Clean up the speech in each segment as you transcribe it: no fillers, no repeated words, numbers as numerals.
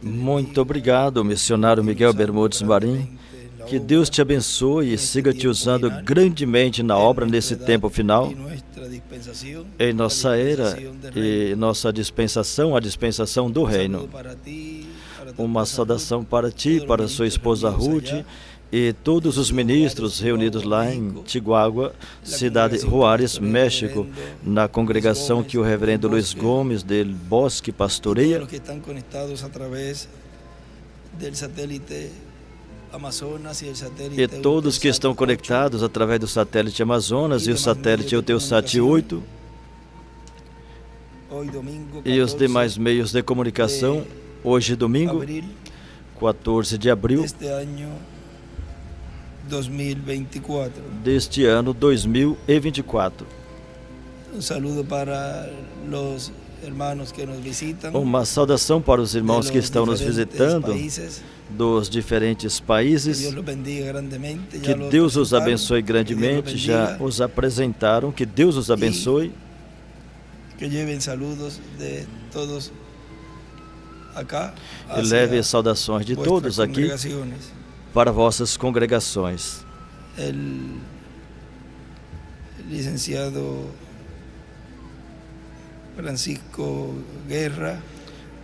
Muito obrigado, missionário Miguel Bermudes Marim. Que Deus te abençoe e siga te usando grandemente na obra nesse tempo final, em nossa era e nossa dispensação, a dispensação do reino. Uma saudação para ti, para sua esposa Ruth e todos os ministros reunidos lá em Chihuahua, cidade Juárez, México, na congregação que o reverendo Luiz Gomes del Bosque pastoreia. E todos que estão conectados através do satélite Amazonas e o satélite Eutelsat 8 e os demais meios de comunicação. Hoje, domingo, 14 de abril deste ano 2024. Uma saudação para os irmãos que estão nos visitando dos diferentes países. Que Deus os abençoe grandemente. Já os apresentaram. Que Deus os abençoe. E leve saudações de todos aqui para vossas congregações.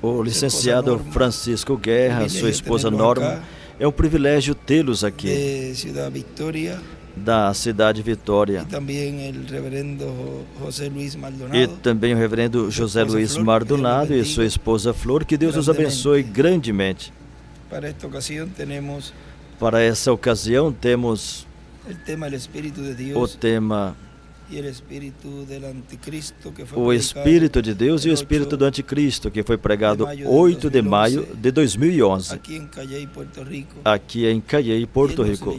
O licenciado Francisco Guerra, sua esposa Norma, é um privilégio tê-los aqui, da cidade Vitória. E também o reverendo José Luiz Maldonado e sua esposa Flor. Que Deus os abençoe grandemente. Para essa ocasião temos o tema o Espírito de Deus e o Espírito do Anticristo, que foi pregado 8 de maio de 2011, aqui em Cayey, Porto Rico.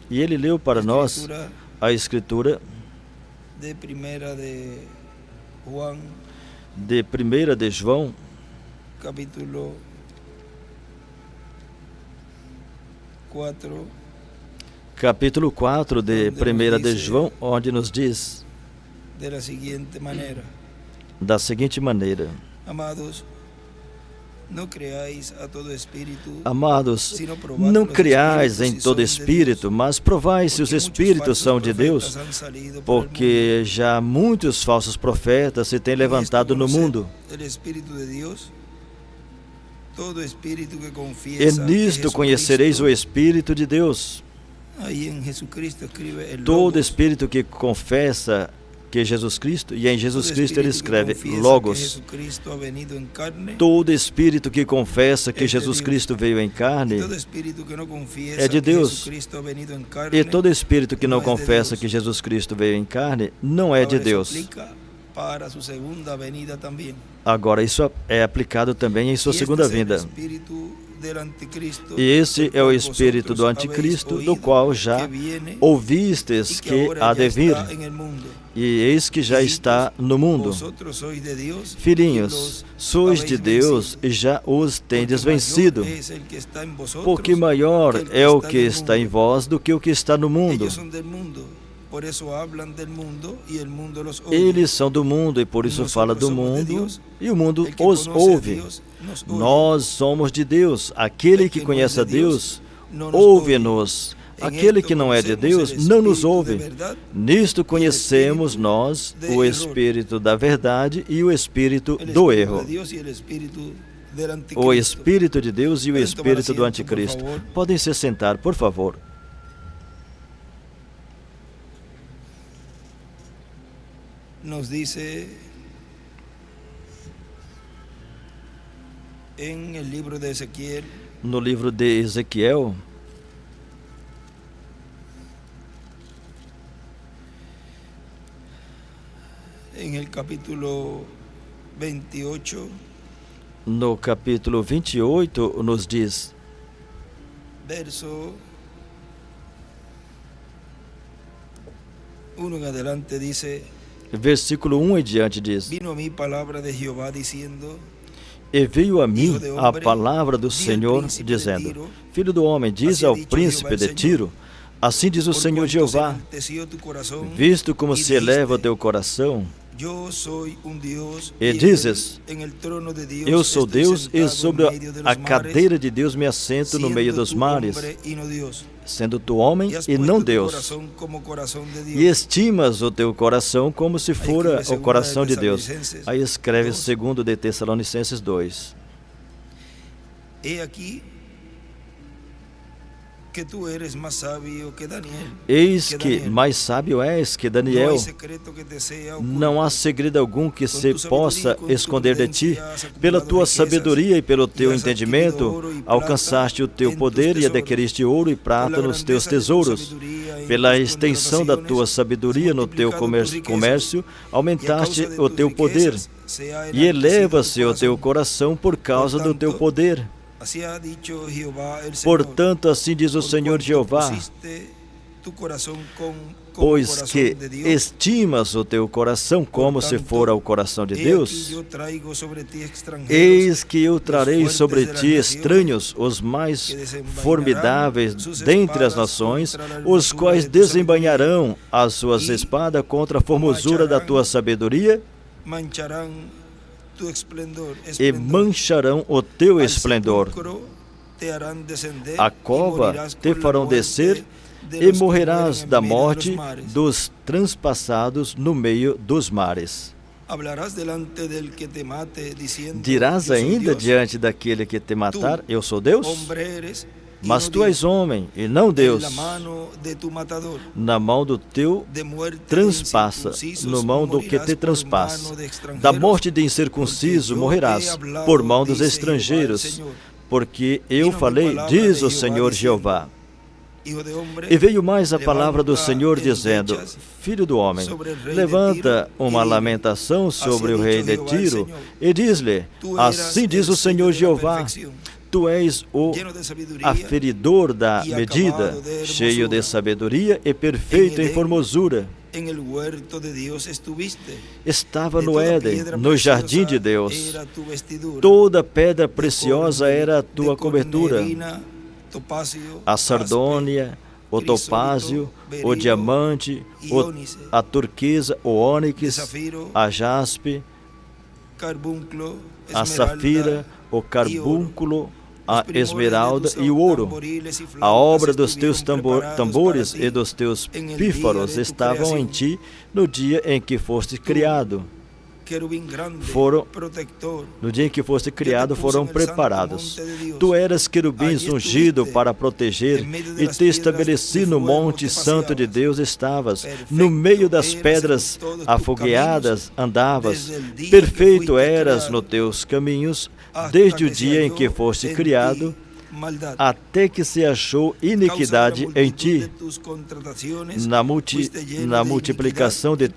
E ele leu para nós a Escritura de 1 de João, capítulo 4 de 1 de João, onde nos diz da seguinte maneira: Amados, não creais em todo espírito, mas provai se os espíritos são de Deus, porque já muitos falsos profetas se têm levantado no mundo. E nisto conhecereis o Espírito de Deus. Todo espírito que confessa que Jesus Cristo, e em Jesus Cristo ele escreve Logos. Todo espírito que confessa que Jesus Cristo veio em carne é de Deus. E todo espírito que não confessa que Jesus Cristo veio em carne não é de Deus. Agora, isso é aplicado também em sua segunda vinda. E esse é o espírito do Anticristo, do qual já ouvistes que há de vir, e eis que já está no mundo. Filhinhos, sois de Deus e já os tendes vencido, porque maior é o que está em vós do que o que está no mundo. Eles são do mundo e por isso fala do mundo, e o mundo os ouve. Nós somos de Deus. Aquele que conhece a Deus, ouve-nos. Aquele que não é de Deus, não nos ouve. Nisto conhecemos nós o Espírito da verdade e o Espírito do erro. O Espírito de Deus e o Espírito do Anticristo. Podem se sentar, por favor. Nos dice no livro de Ezequiel, no capítulo 28, nos diz, verso 1 em adelante, diz: versículo 1 em diante diz: Vino a mim palavra de Jeová dizendo: E veio a mim a palavra do Senhor, dizendo: Filho do homem, diz ao príncipe de Tiro, assim diz o Senhor Jeová, visto como se eleva o teu coração, E dizes: eu sou Deus e sobre a cadeira de Deus me assento no meio dos mares, sendo tu homem e não Deus. E estimas o teu coração como se fora o coração de Deus. Aí escreve 2 de Tessalonicenses 2. Eis que mais sábio és que Daniel. Não há segredo algum que se possa esconder de ti. Pela tua sabedoria e pelo teu entendimento, alcançaste o teu poder e adquiriste ouro e prata nos teus tesouros. Pela extensão da tua sabedoria no teu comércio, aumentaste o teu poder. E eleva-se o teu coração por causa do teu poder. Portanto, assim diz o Senhor Jeová, pois que estimas o teu coração como se fora o coração de Deus, eis que eu trarei sobre ti estranhos, os mais formidáveis dentre as nações, os quais desembainharão as suas espadas contra a formosura da tua sabedoria, e mancharão o teu esplendor. A cova te farão descer, e morrerás da morte dos transpassados no meio dos mares. Dirás ainda diante daquele que te matar: eu sou Deus? Mas tu és homem e não Deus. Na mão do teu transpassa, na mão do que te transpassa. Da morte de incircunciso morrerás, por mão dos estrangeiros, porque eu falei, diz o Senhor Jeová. E veio mais a palavra do Senhor, dizendo: filho do homem, levanta uma lamentação sobre o rei de Tiro, e diz-lhe: assim diz o Senhor Jeová, tu és o aferidor da medida, cheio de sabedoria e perfeito em formosura. Estava no Éden, no jardim de Deus. Toda pedra preciosa era a tua cobertura: a sardônia, o topázio, o diamante, a turquesa, o ônix, a jaspe, a safira, o carbúnculo, a esmeralda e o ouro. A obra dos teus tambores e dos teus pífaros estavam em ti no dia em que foste criado. No dia em que foste criado, foram preparados. Tu eras querubins ungido para proteger, e te estabeleci no monte santo de Deus estavas. No meio das pedras afogueadas andavas. Perfeito eras nos teus caminhos, desde o dia em que foste criado, até que se achou iniquidade em ti. Na multiplicação de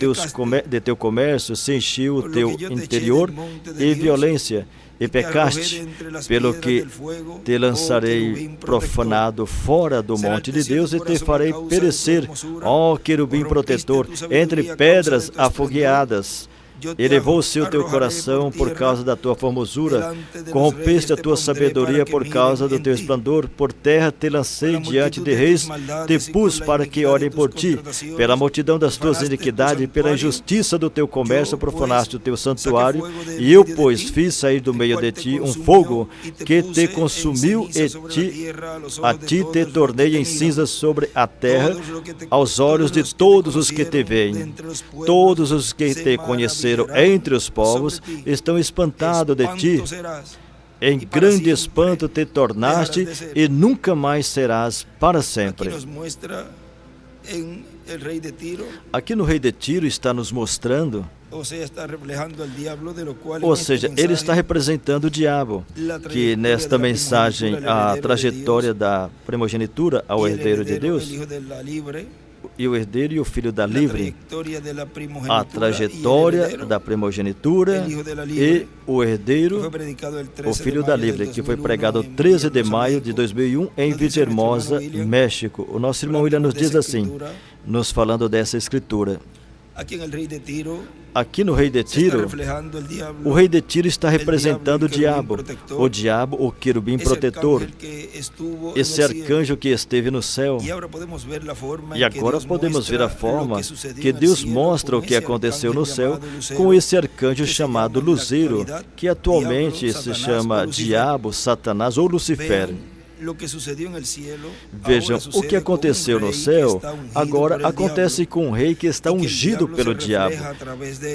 teu comércio se encheu o teu interior e violência, e pecaste, pelo que te lançarei profanado fora do monte de Deus, e te farei perecer, ó querubim protetor, entre pedras afogueadas. Elevou-se o teu coração por causa da tua formosura, corrompeste a tua sabedoria por causa do teu esplendor. Por terra te lancei diante de reis, te pus para que orem por ti. Pela multidão das tuas iniquidades e pela injustiça do teu comércio profanaste o teu santuário, e eu, pois, fiz sair do meio de ti um fogo que te consumiu, e a ti te tornei em cinzas sobre a terra, aos olhos de todos os que te veem. Todos os que te conheceram entre os povos estão espantados de ti. Em grande espanto te tornaste, e nunca mais serás para sempre. Aqui no rei de Tiro está nos mostrando, ou seja, ele está representando o diabo, que nesta mensagem, a trajetória da primogenitura ao herdeiro de Deus, e o herdeiro e o filho da livre, a trajetória da primogenitura e o herdeiro, o filho da livre, que foi pregado 13 de maio de 2001 em Villahermosa, México. O nosso irmão William nos diz assim, nos falando dessa escritura: Aqui no rei de Tiro, o rei de Tiro está representando o diabo, o querubim protetor, esse arcanjo que esteve no céu. E agora podemos ver a forma que Deus mostra o que aconteceu no céu com esse arcanjo chamado Luzeiro, que atualmente se chama Diabo, Satanás ou Lucifer. Vejam, o que aconteceu no céu, agora acontece com um rei que está ungido pelo diabo,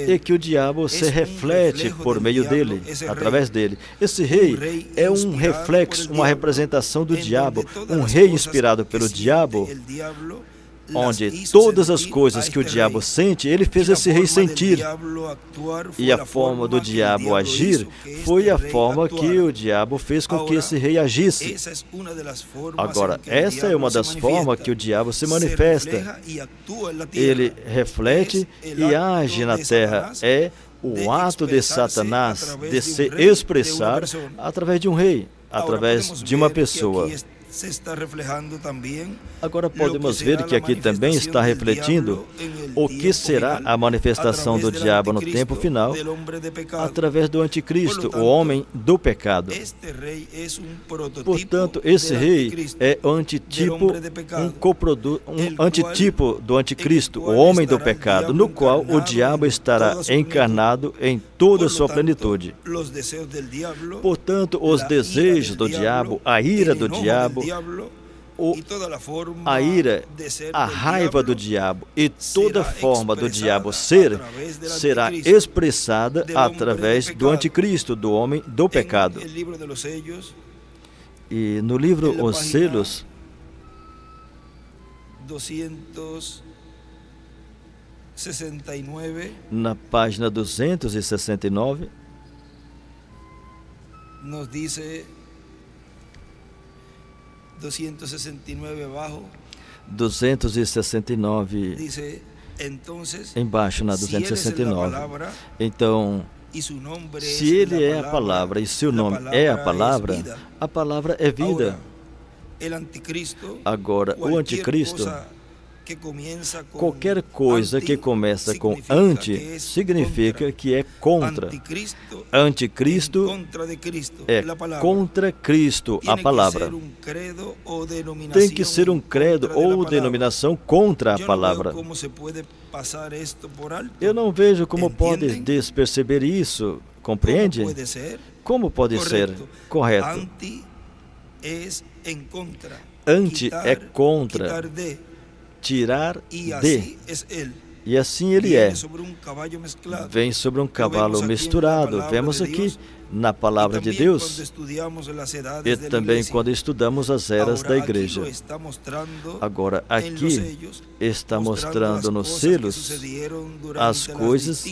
e que o diabo se reflete por meio dele, através dele. Esse rei é um reflexo, uma representação do diabo, um rei inspirado pelo diabo, onde todas as coisas que o diabo sente, ele fez esse rei sentir. E a forma do diabo agir foi a forma que o diabo fez com que esse rei agisse. Agora, essa é uma das formas que o diabo se manifesta. Ele reflete e age na terra. É o ato de Satanás de se expressar através de um rei, através de uma pessoa. Agora podemos ver que aqui também está refletindo o que será a manifestação do diabo no tempo final através do anticristo, o homem do pecado. Portanto, esse rei é um antitipo do anticristo, o homem do pecado, no qual o diabo estará encarnado em toda a sua plenitude. Portanto, os desejos do diabo, a ira do diabo, a ira, a raiva do diabo e toda forma do diabo ser, será expressada através do anticristo, do homem do pecado. E no livro Os Selos, 269, na página 269, nos diz 269 abaixo. 269, embaixo na 269. Então, se ele é a palavra e seu nome é a palavra é vida. Agora, o anticristo, qualquer coisa que começa com anti, significa que é contra. Anticristo é contra Cristo, a palavra. Tem que ser um credo ou denominação contra a palavra. Eu não vejo como pode desperceber isso. Compreende? Como pode ser? Correto. Anti é contra. Tirar de. E assim ele é. Vem sobre um cavalo misturado. Vemos aqui na palavra de Deus. E também quando estudamos as eras da igreja. Agora, aqui está mostrando nos selos as coisas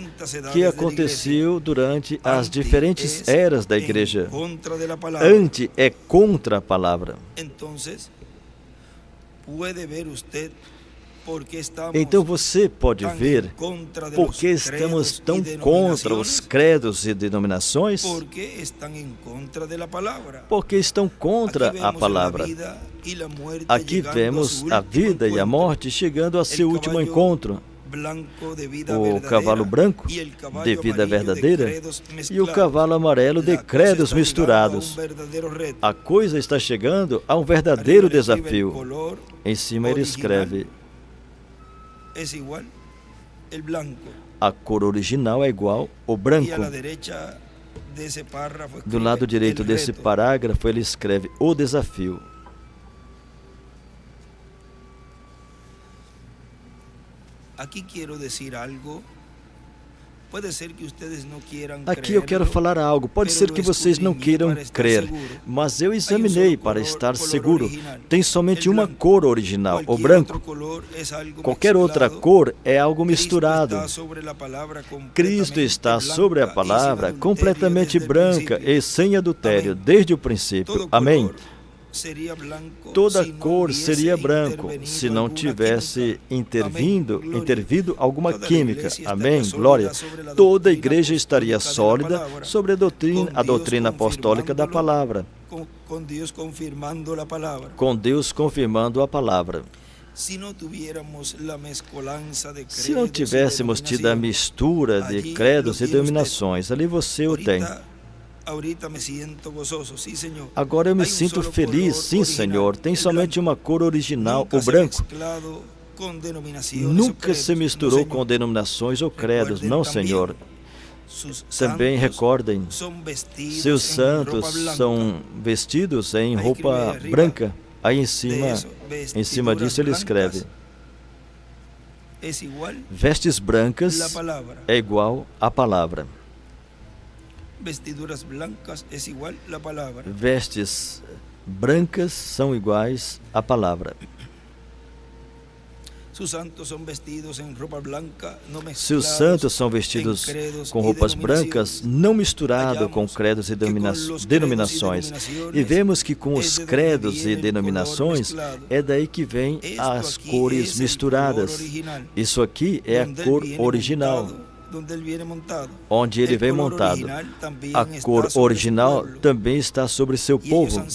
que aconteceu durante as diferentes eras da igreja. Anti é contra a palavra. Então você pode ver por que estamos tão contra os credos e denominações? Porque estão contra a palavra. Aqui vemos a vida e a morte chegando a seu último encontro. O cavalo branco de vida verdadeira e o cavalo amarelo de credos misturados. A coisa está chegando a um verdadeiro desafio. Em cima ele escreve: a cor original é igual ao branco. Do lado direito desse parágrafo ele escreve o desafio. Aqui eu quero falar algo. Pode ser que vocês não queiram crer, mas eu examinei para estar seguro. Tem somente uma cor original, o branco. Qualquer outra cor é algo misturado. Cristo está sobre a palavra completamente branca e sem adultério desde o princípio. Amém. Toda cor seria branco se não tivesse intervindo alguma química. Amém? Glória. Toda a igreja estaria sólida sobre a doutrina apostólica da palavra. Com Deus confirmando a palavra. se não tivéssemos tido a mistura de credos e denominações, ali você o tem. Agora eu me sinto feliz, sim, Senhor. Tem somente uma cor original, o branco. Nunca se misturou com denominações ou credos, não, Senhor. Também recordem, seus santos são vestidos em roupa branca. Aí em cima disso ele escreve: vestes brancas é igual à palavra. Vestes brancas são iguais à palavra. Se os santos são vestidos com roupas brancas, não misturado com credos e denominações. E vemos que com os credos e denominações, é daí que vem as cores misturadas. Isso aqui é a cor original, onde ele vem montado. A cor original também está sobre seu povo,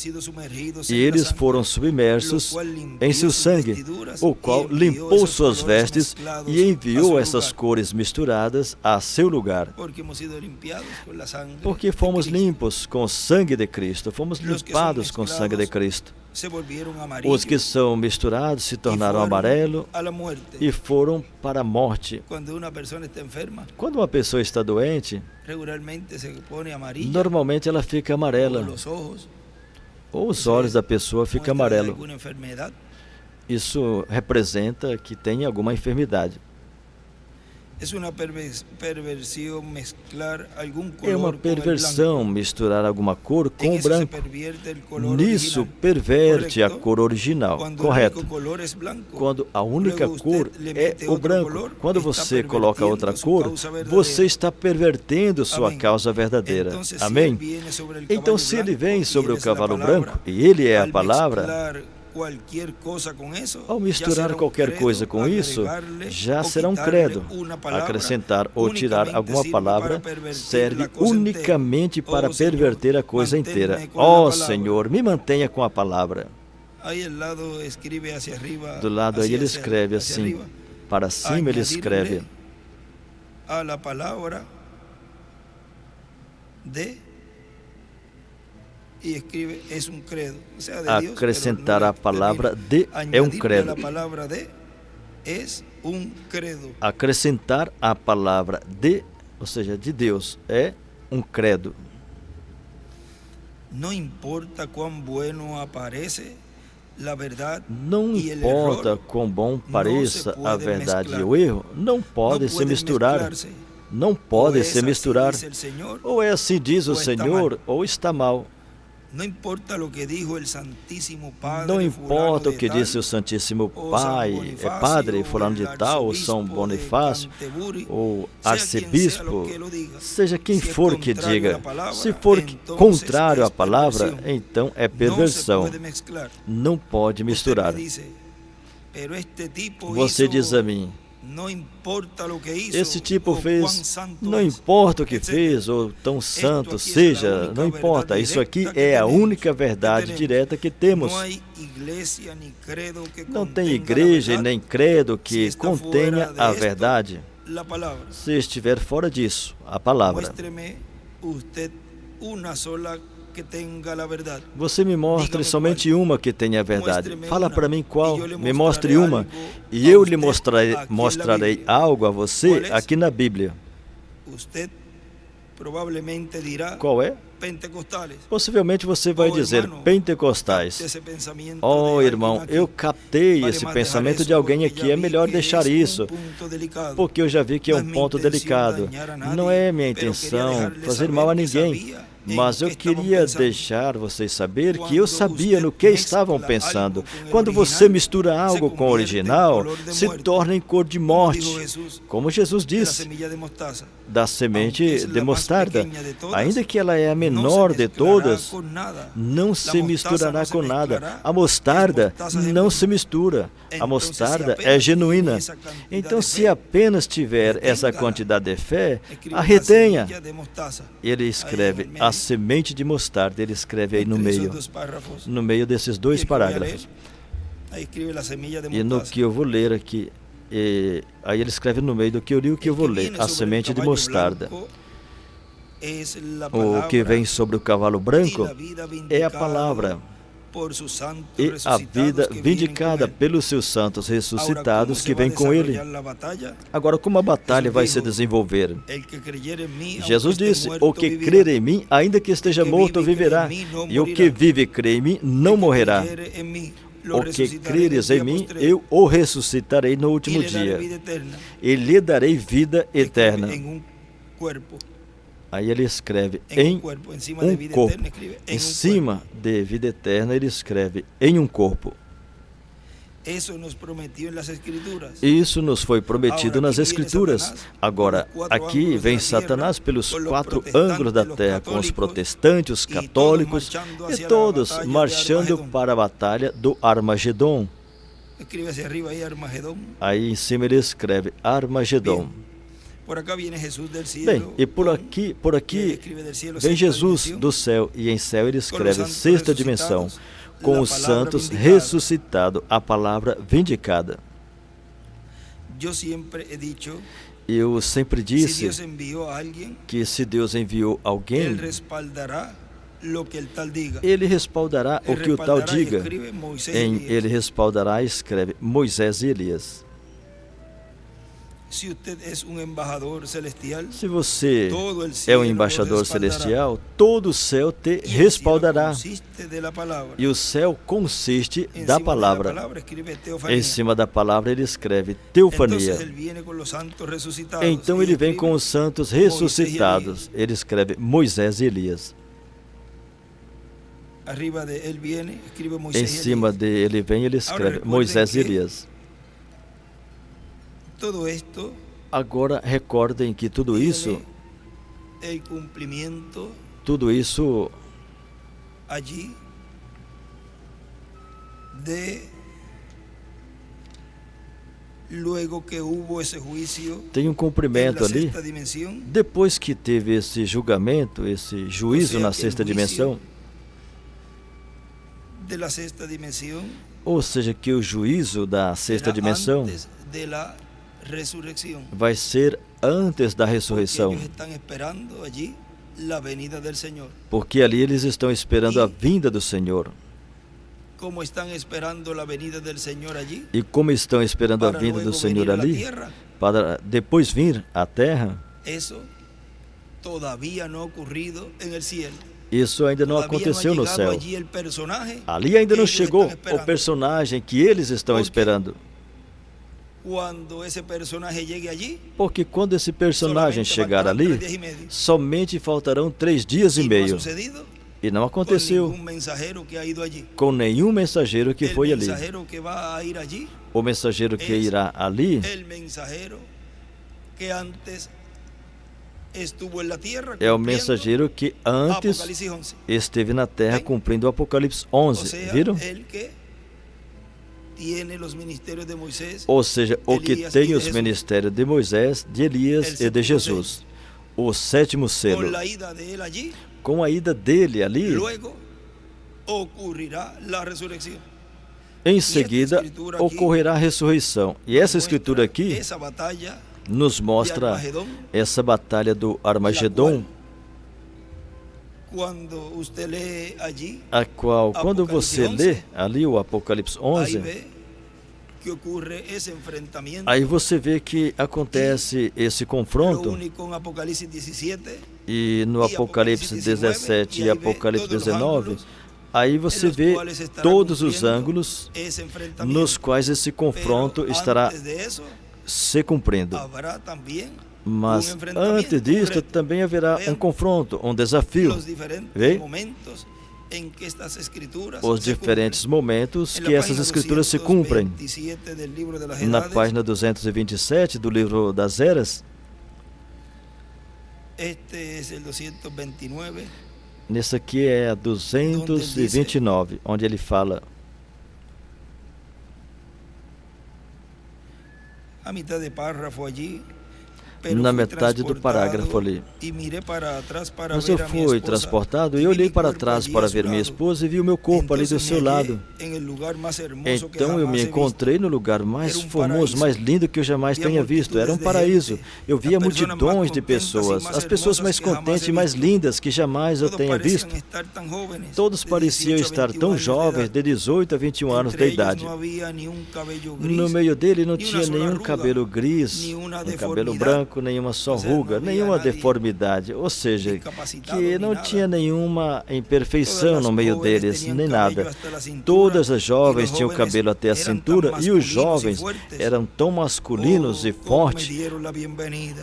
e eles foram submersos em seu sangue, o qual limpou suas vestes e enviou essas cores misturadas a seu lugar. Porque fomos limpos com o sangue de Cristo, fomos limpados com o sangue de Cristo. Os que são misturados se tornaram amarelo e foram para a morte. Quando uma pessoa está doente, normalmente ela fica amarela, ou os olhos da pessoa ficam amarelos. Isso representa que tem alguma enfermidade. É uma perversão misturar alguma cor com o branco. Nisso perverte a cor original, correto? Quando a única cor é o branco. Quando você coloca outra cor, você está pervertendo sua causa verdadeira. Amém? Então, se ele vem sobre o cavalo branco, e ele é a palavra, ao misturar qualquer coisa com isso, já será um credo. Acrescentar ou tirar alguma palavra serve unicamente para perverter a coisa inteira. Ó Senhor, me mantenha com a palavra. Do lado aí ele escreve assim, para cima ele escreve: acrescentar a palavra de é um credo. Acrescentar a palavra de, ou seja, de Deus, é um credo. Não importa quão bueno aparece a verdade. Não importa quão bom pareça a verdade e o erro, não podem se misturar. Não podem se misturar. Ou é assim diz o Senhor, ou está mal. Não importa o que disse o Santíssimo Padre fulano de tal, ou São Bonifácio, ou arcebispo, seja quem for que diga. Se for contrário à palavra, então é perversão. Não pode misturar. Você diz a mim: esse tipo fez, não importa o que fez, ou tão santo seja, não importa, isso aqui é a única verdade direta que temos. Não tem igreja e nem credo que contenha a verdade. Se estiver fora disso, a palavra. Você me mostre somente uma que tenha a verdade. Fala para mim qual. Me mostre uma. E eu lhe mostrarei algo a você aqui na Bíblia. Qual é? Possivelmente você vai dizer pentecostais. Oh, irmão, eu captei esse pensamento de alguém aqui. É melhor deixar isso, porque eu já vi que é um ponto delicado. Não é minha intenção fazer mal a ninguém. Mas eu queria deixar vocês saber que eu sabia no que estavam pensando. Quando você mistura algo com o original, se torna em cor de morte. Como Jesus disse, da semente de mostarda. Ainda que ela é a menor de todas, não se misturará com nada. A mostarda não se mistura. A mostarda é genuína. Então, se apenas tiver essa quantidade de fé, a retenha. Ele escreve a semente de mostarda, ele escreve aí no meio desses dois parágrafos. Ahí escribe la semilla de E no mostaza. que eu vou ler aqui, aí ele escreve no meio do que eu li, o que eu El vou que ler, viene a sobre el semente de caballo mostarda. blanco es la O que palabra vem sobre o cavalo y branco la vida é a vindicada palavra por sus santos e a resucitados vida que vienen con vindicada él. pelos seus santos Ahora, ressuscitados ¿cómo que se va a vêm com ele. desarrollar la batalla? Agora, como a batalha Jesus vai se dijo, desenvolver? El que creyere en mí, Jesus aunque esté disse: muerto, o que vivirá. crer em mim, ainda que esteja que morto, vive e crê viverá. em mim, não E o que morirá. vive e crê em mim, não El que morrerá. creyere en mí, lo O que resucitaré creres en em el día mim, postrero, eu o ressuscitarei no y último le daré dia. vida eterna. E lhe darei vida Escribe eterna. en un cuerpo, Aí ele escreve en un em cuerpo, encima de vida corpo. eterna, escribe en Em un cima de vida eterna, ele escreve em um corpo. cuerpo. Eso nos prometió en las escrituras. Isso nos foi prometido Agora, nas aqui vem Escrituras. Satanás Agora, pelos quatro aqui ângulos vem da terra, Satanás pelos com os 4 protestantes, ângulos da os terra, com os católicos, protestantes, os e todos católicos, marchando e hacia a todos batalha de marchando Armagedon. para a batalha do Armagedon. Escribe hacia arriba ahí Armagedón. Aí em cima ele escreve Armagedon. Por acá viene Jesús del cielo. Bem, e por con- aqui ele escribe del cielo, vem sexta Jesus dimensión, do céu, e em céu ele escreve santos sexta dimensão, ressuscitados, com la os palavra santos vindicada. ressuscitado, a palavra vindicada. Yo siempre he dicho, Eu sempre si disse Dios envió a alguien, que se Deus enviou alguém, él respaldará lo que el tal diga. ele respaldará o Él que o tal respaldará y diga. escribe Moisés y Em Elías. ele respaldará e escreve Moisés e Elias. Si usted es un embajador celestial, Se você todo el é cielo um lo embaixador respaldará. celestial, todo o céu te Y el cielo respaldará. consiste de la palabra. E o céu consiste Encima da de la palavra. palabra escribe teofanía. Em cima da palavra ele escreve teofania. Entonces él viene con los santos resucitados. Então y ele vem escribe com os santos Moisés e ressuscitados. Ele escreve Moisés e Elias. Arriba de él viene, escribe Em Moisés y cima Elías. dele vem, ele escreve recuerden Moisés e que- Elias. Todo esto Agora recordem que tudo isso tiene el cumplimiento allí de luego que hubo ese juicio tem um en cumprimento la ali. sexta dimensión, Depois que teve esse julgamento, esse juízo Ou seja, na que sexta o juízo dimensão, de la sexta dimensión ou seja, que o juízo da sexta será dimensão antes de la resurrección. vai ser antes da Porque ressurreição, ellos están esperando allí la venida del Señor. porque ali eles estão esperando a vinda do Senhor. Como están esperando la venida del Señor allí, E como estão esperando a para vinda do luego Senhor venir a la ali, tierra, para depois vir à terra, eso todavía no ha ocurrido en el cielo. isso ainda não Todavía aconteceu ha no llegado céu. allí el personaje Ali ainda que não ellos chegou están o esperando. personagem que eles estão Porque esperando. Cuando ese personaje llegue allí, Porque quando esse personagem solamente chegar faltarán ali, 3 días y medio. somente faltarão 3 dias e Y no ha meio. sucedido E não con aconteceu ningún mensajero que ha ido allí. com nenhum mensageiro que El foi ali. mensajero que va a ir allí, O mensageiro que Es irá ali el mensajero que antes estuvo en la tierra é o cumpliendo mensageiro que antes Apocalipsis 11. esteve na terra Bem, cumprindo o Apocalipse O 11. sea, Viram? el que tiene los ministerios de Moisés, Ou seja, o que Elias tem e de os Jesus. ministérios de Moisés, de Elias El e de sétimo Jesus. O sétimo selo. con la ida de él allí, Com a ida dele ali, luego ocurrirá la resurrección. em seguida escritura aqui ocorrerá a ressurreição. E essa escritura Muestra aqui esa batalla nos de mostra Armagedón, essa batalha do Armagedon, cuando usted lee allí, a qual, quando Apocalipse você 11, lê ali o Apocalipse ahí 11, ve que ocurre ese enfrentamiento. aí você vê que acontece esse Lo confronto, único en Apocalipse 17, e no e Apocalipse Apocalipse 17 19, e aí vê Apocalipse todos os 19, ângulos aí en você los vê cuales estará todos os cumpliendo ângulos ese enfrentamiento. nos quais esse confronto Pero estará antes de eso, se cumprindo. habrá también Mas um enfrentamento, antes disto reto. também haverá um Vean confronto, um desafio. los diferentes Vê? momentos en que estas escrituras Os se diferentes cumplen. momentos En que la essas página escrituras se cumprem. 227 del libro de las Na edades, página 227 do livro das Eras, este es el 229, nesse aqui é a 229, onde ele fala a mitad de párrafo allí, na metade do parágrafo ali. Mas eu fui transportado e olhei para trás para ver minha esposa e vi o meu corpo ali do seu lado. Então eu me encontrei no lugar mais formoso, mais lindo que eu jamais tenha visto. Era um paraíso. Eu via multidões de pessoas, as pessoas mais contentes e mais lindas que jamais eu tenha visto. Todos pareciam estar tão jovens, de 18 a 21 anos de idade. No meio dele não tinha nenhum cabelo gris, um cabelo branco, nenhuma só ruga, nenhuma deformidade, ou seja, que não tinha nenhuma imperfeição no meio deles, nem nada. Todas as jovens tinham o cabelo até a cintura e os jovens eram tão masculinos e fortes.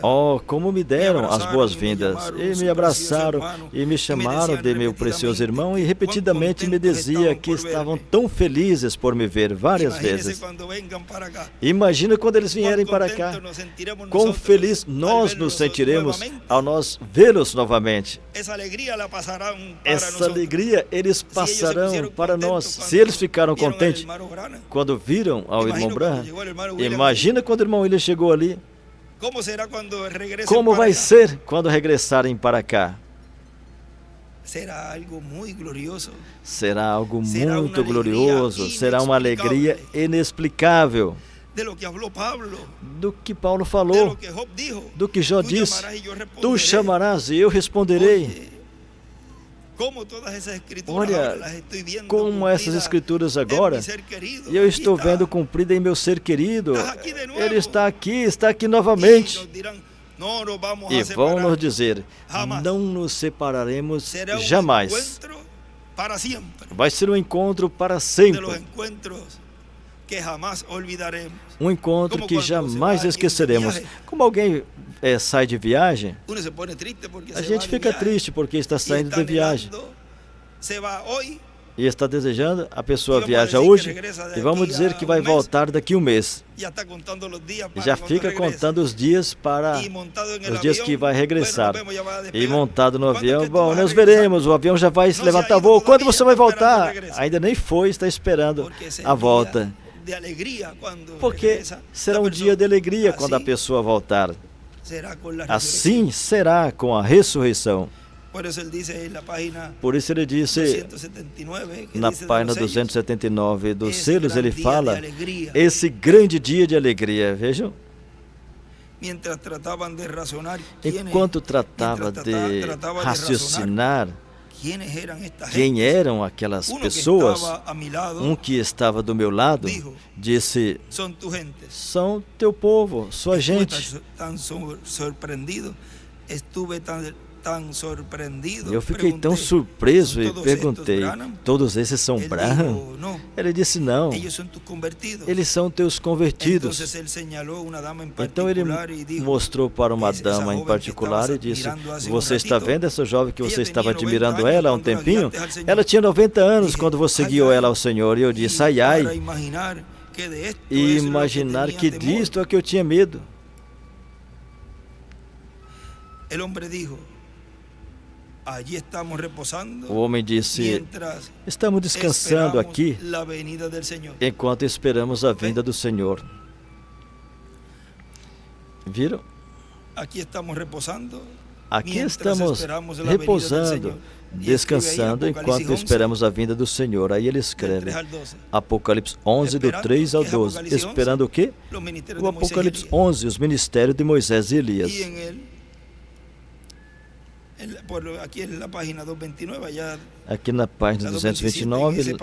Oh, como me deram as boas-vindas! E me abraçaram e me chamaram de meu precioso irmão e repetidamente me dizia que estavam tão felizes por me ver várias vezes. Imagina quando eles vierem para cá. Quão feliz nós nos sentiremos ao nós vê-los novamente. Essa alegria eles passarão para nós. Se eles ficaram contentes quando viram ao irmão Branham, imagina quando o irmão William chegou ali. Como vai ser quando regressarem para cá? Será algo muito glorioso. Será algo muito glorioso. Será uma alegria inexplicável. Do que Paulo falou, do que Jó disse, tu chamarás e eu responderei. Olha como essas escrituras agora, e eu estou vendo cumprida em meu ser querido. Ele está aqui novamente. E vão nos dizer, não nos separaremos jamais. Vai ser um encontro para sempre. Um encontro que jamais esqueceremos. Como alguém sai de viagem, a gente fica triste porque está saindo de viagem. E está desejando, a pessoa viaja hoje e vamos dizer que vai voltar daqui um mês. Já fica contando os dias para os dias que vai regressar. E montado no avião, bom, nós veremos, o avião já vai se levantar voo. Quando você vai voltar? Ainda nem foi, está esperando a volta. Porque será um dia de alegria quando a pessoa voltar. Assim será com a ressurreição. Por isso ele disse, na página 279 dos selos, ele fala, esse grande dia de alegria, vejam. Enquanto tratava de raciocinar quem eram aquelas pessoas, um que estava do meu lado disse, são teu povo, sua gente. Eu fiquei tão surpreso e perguntei, todos esses são Branham? Ele disse, não, eles são teus convertidos. Então ele mostrou para uma dama em particular e disse, você está vendo essa jovem que você estava admirando ela há um tempinho? Ela tinha 90 anos quando você guiou ela ao Senhor. E eu disse, ai, ai, e imaginar que disto é que eu tinha medo. O homem disse, estamos descansando aqui enquanto esperamos a vinda do Senhor. Viram? Aqui estamos repousando, descansando enquanto esperamos a vinda do Senhor. Aí ele escreve, Apocalipse 11, do 3 ao 12. Esperando o quê? O Apocalipse 11, os ministérios de Moisés e Elias. Aqui na página 229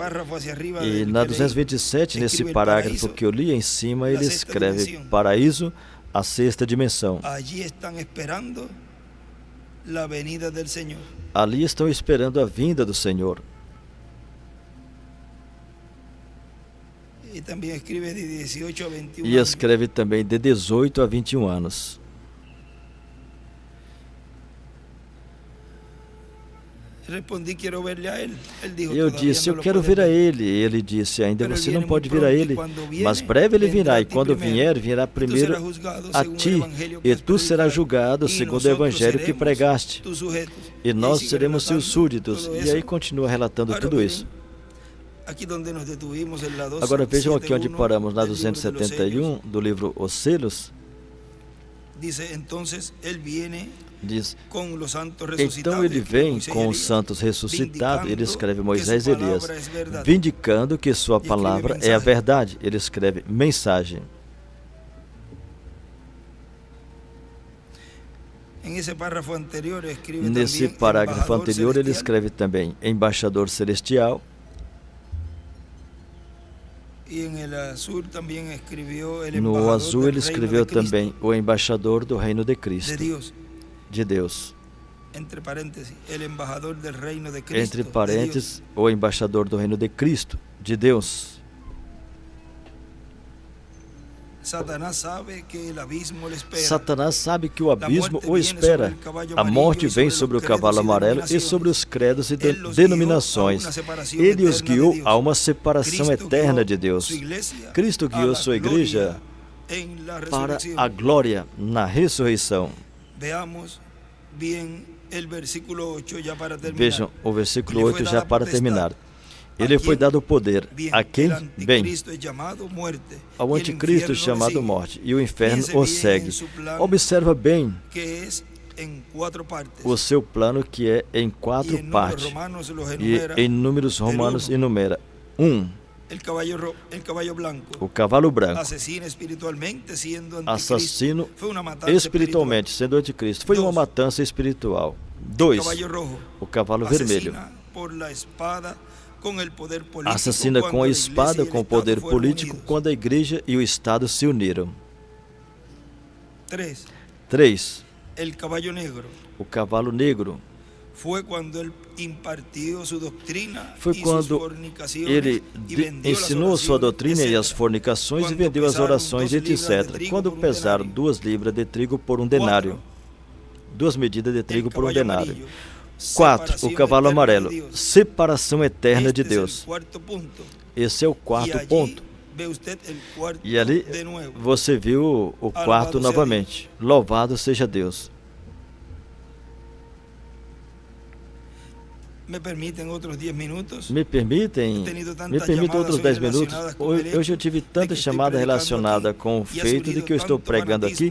e na 227, nesse parágrafo que eu li em cima, ele escreve paraíso, a sexta dimensão. Ali estão esperando a vinda do Senhor. E escreve também de 18 a 21 anos. Eu disse, eu quero ver a ele. Ele disse, ainda você não pode ver a ele, mas breve ele virá, e quando vier, virá primeiro a ti, e tu serás julgado segundo o evangelho que pregaste, e nós seremos seus súditos. E aí continua relatando tudo isso. Agora vejam aqui onde paramos, na 271 do livro Os Selos. Dice, entonces él viene Diz, con los santos então resucitados. ele vem com os santos ressuscitados, ele escreve Moisés e Elias, vindicando que sua palavra é a verdade. Ele escreve mensagem. Nesse parágrafo anterior, ele escreve também embaixador celestial. No azul, ele escreveu também o embaixador do reino de Cristo, de Deus. Entre parênteses, o embaixador do reino de Cristo, de Deus. Satanás sabe que o abismo o espera. A morte vem sobre o cavalo amarelo e sobre os credos e denominações. Ele os guiou a uma separação eterna de Deus. Cristo guiou sua igreja para a glória na ressurreição. Vejam o versículo 8 já para terminar. Ele foi dado o poder a quem? Bem, ao anticristo chamado morte, e o inferno o segue. Observa bem o seu plano, que é em 4 partes, e em Números Romanos enumera 1. O cavalo branco, assassino espiritualmente, sendo anticristo. Foi uma matança espiritual. 2. O cavalo vermelho, assassina com a espada, com o poder político, quando a igreja e o Estado se uniram. 3. O cavalo negro, foi quando ele ensinou sua doutrina e as fornicações e vendeu as orações, etc. Quando pesaram 2 libras de trigo por 1 denário. 2 medidas de trigo por 1 denário. 4. O cavalo amarelo, separação eterna de Deus. Esse é o 4º ponto. E ali você viu o 4º novamente. Louvado seja Deus. Me permitem outros 10 minutos? Me permitem outros 10 minutos? Hoje eu tive tanta chamada relacionada com o feito de que eu estou pregando aqui,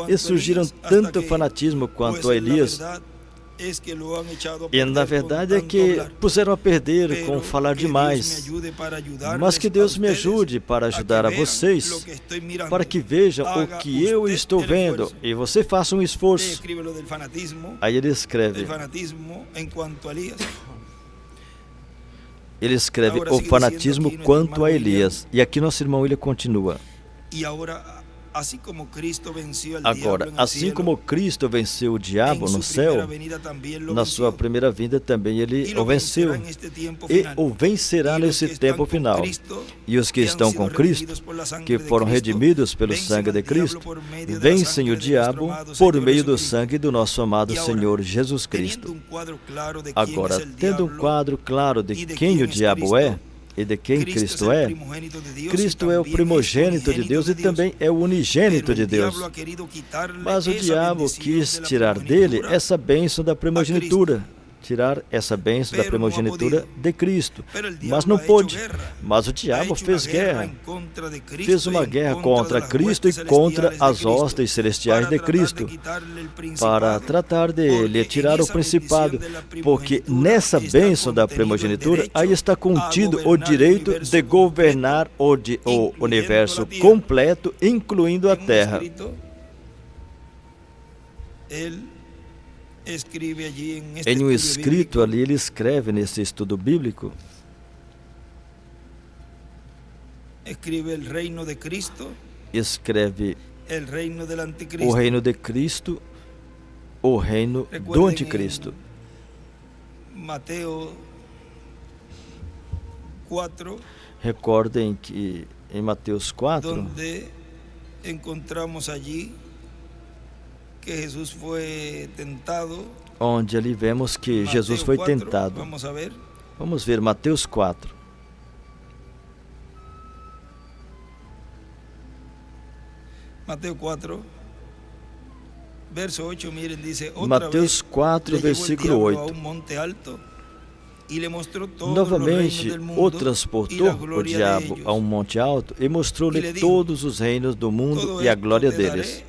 e surgiram tanto fanatismo quanto a Elias. E na verdade é que puseram a perder com falar demais. Mas que Deus me ajude para ajudar a vocês, para que vejam o que eu estou vendo, e você faça um esforço. Aí ele escreve o fanatismo quanto a Elias. E aqui nosso irmão William continua. Agora, assim como Cristo venceu o diabo no céu, na sua primeira vinda também ele o venceu, e o vencerá nesse tempo final. E os que estão com Cristo, que foram redimidos pelo sangue de Cristo, vencem o diabo por meio do sangue do nosso amado Senhor Jesus Cristo. Agora, tendo um quadro claro de quem o diabo é, e de quem Cristo é, Cristo é o primogênito de Deus e também é o unigênito de Deus. Mas o diabo quis tirar dele essa bênção da primogenitura, tirar essa bênção da primogenitura de Cristo. Mas não pôde. Mas o diabo fez guerra. Fez uma guerra contra Cristo e contra as hostes celestiais de Cristo, para tratar de lhe tirar o principado, porque nessa bênção da primogenitura, aí está contido o direito de governar o universo completo, incluindo a terra. Em um escrito ali, ele escreve nesse estudo bíblico, escreve o reino de Cristo, o reino do anticristo. Recordem que em Mateus 4, onde ali vemos que Jesus foi tentado. Vamos ver Mateus 4. Mateus 4, verso 8, miren, dice, Mateus 4, versículo 8. Novamente o transportou, o diabo, a um monte alto e mostrou-lhe todos os reinos do mundo e a glória deles.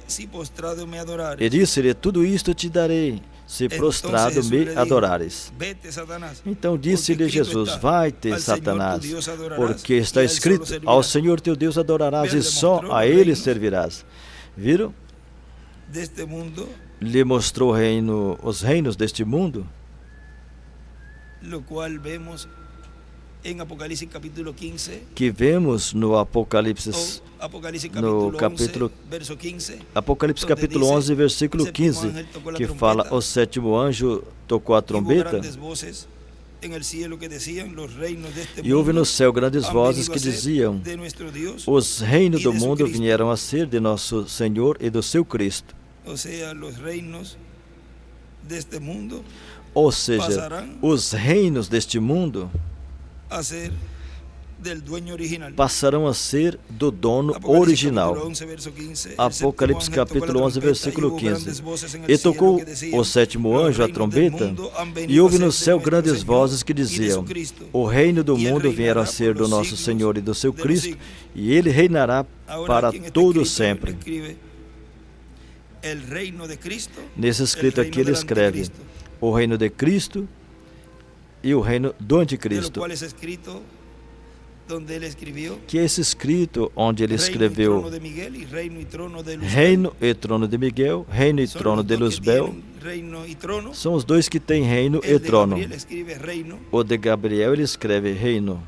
E disse-lhe: tudo isto te darei, se prostrado me adorares. Então disse-lhe Jesus: vai-te, Satanás, porque está escrito: ao Senhor teu Deus adorarás e só a Ele servirás. Viram? Lhe mostrou os reinos deste mundo, que vemos no Apocalipse capítulo 11, versículo 15, que fala: o sétimo anjo tocou a trombeta e houve no céu grandes vozes que diziam: os reinos do mundo vieram a ser de nosso Senhor e do seu Cristo. Ou seja, os reinos deste mundo passarão a ser do dono original. Apocalipse capítulo 11, versículo 15. E tocou o sétimo anjo a trombeta, e houve no céu grandes vozes que diziam: o reino do mundo vieram a ser do nosso Senhor e do seu Cristo, e ele reinará para todo sempre. Nesse escrito aqui ele escreve o reino de Cristo e o reino do Anticristo, que é esse escrito onde ele escreveu reino e trono de Miguel, reino e trono de Luzbel. São os dois que têm reino e trono. O de Gabriel ele escreve reino.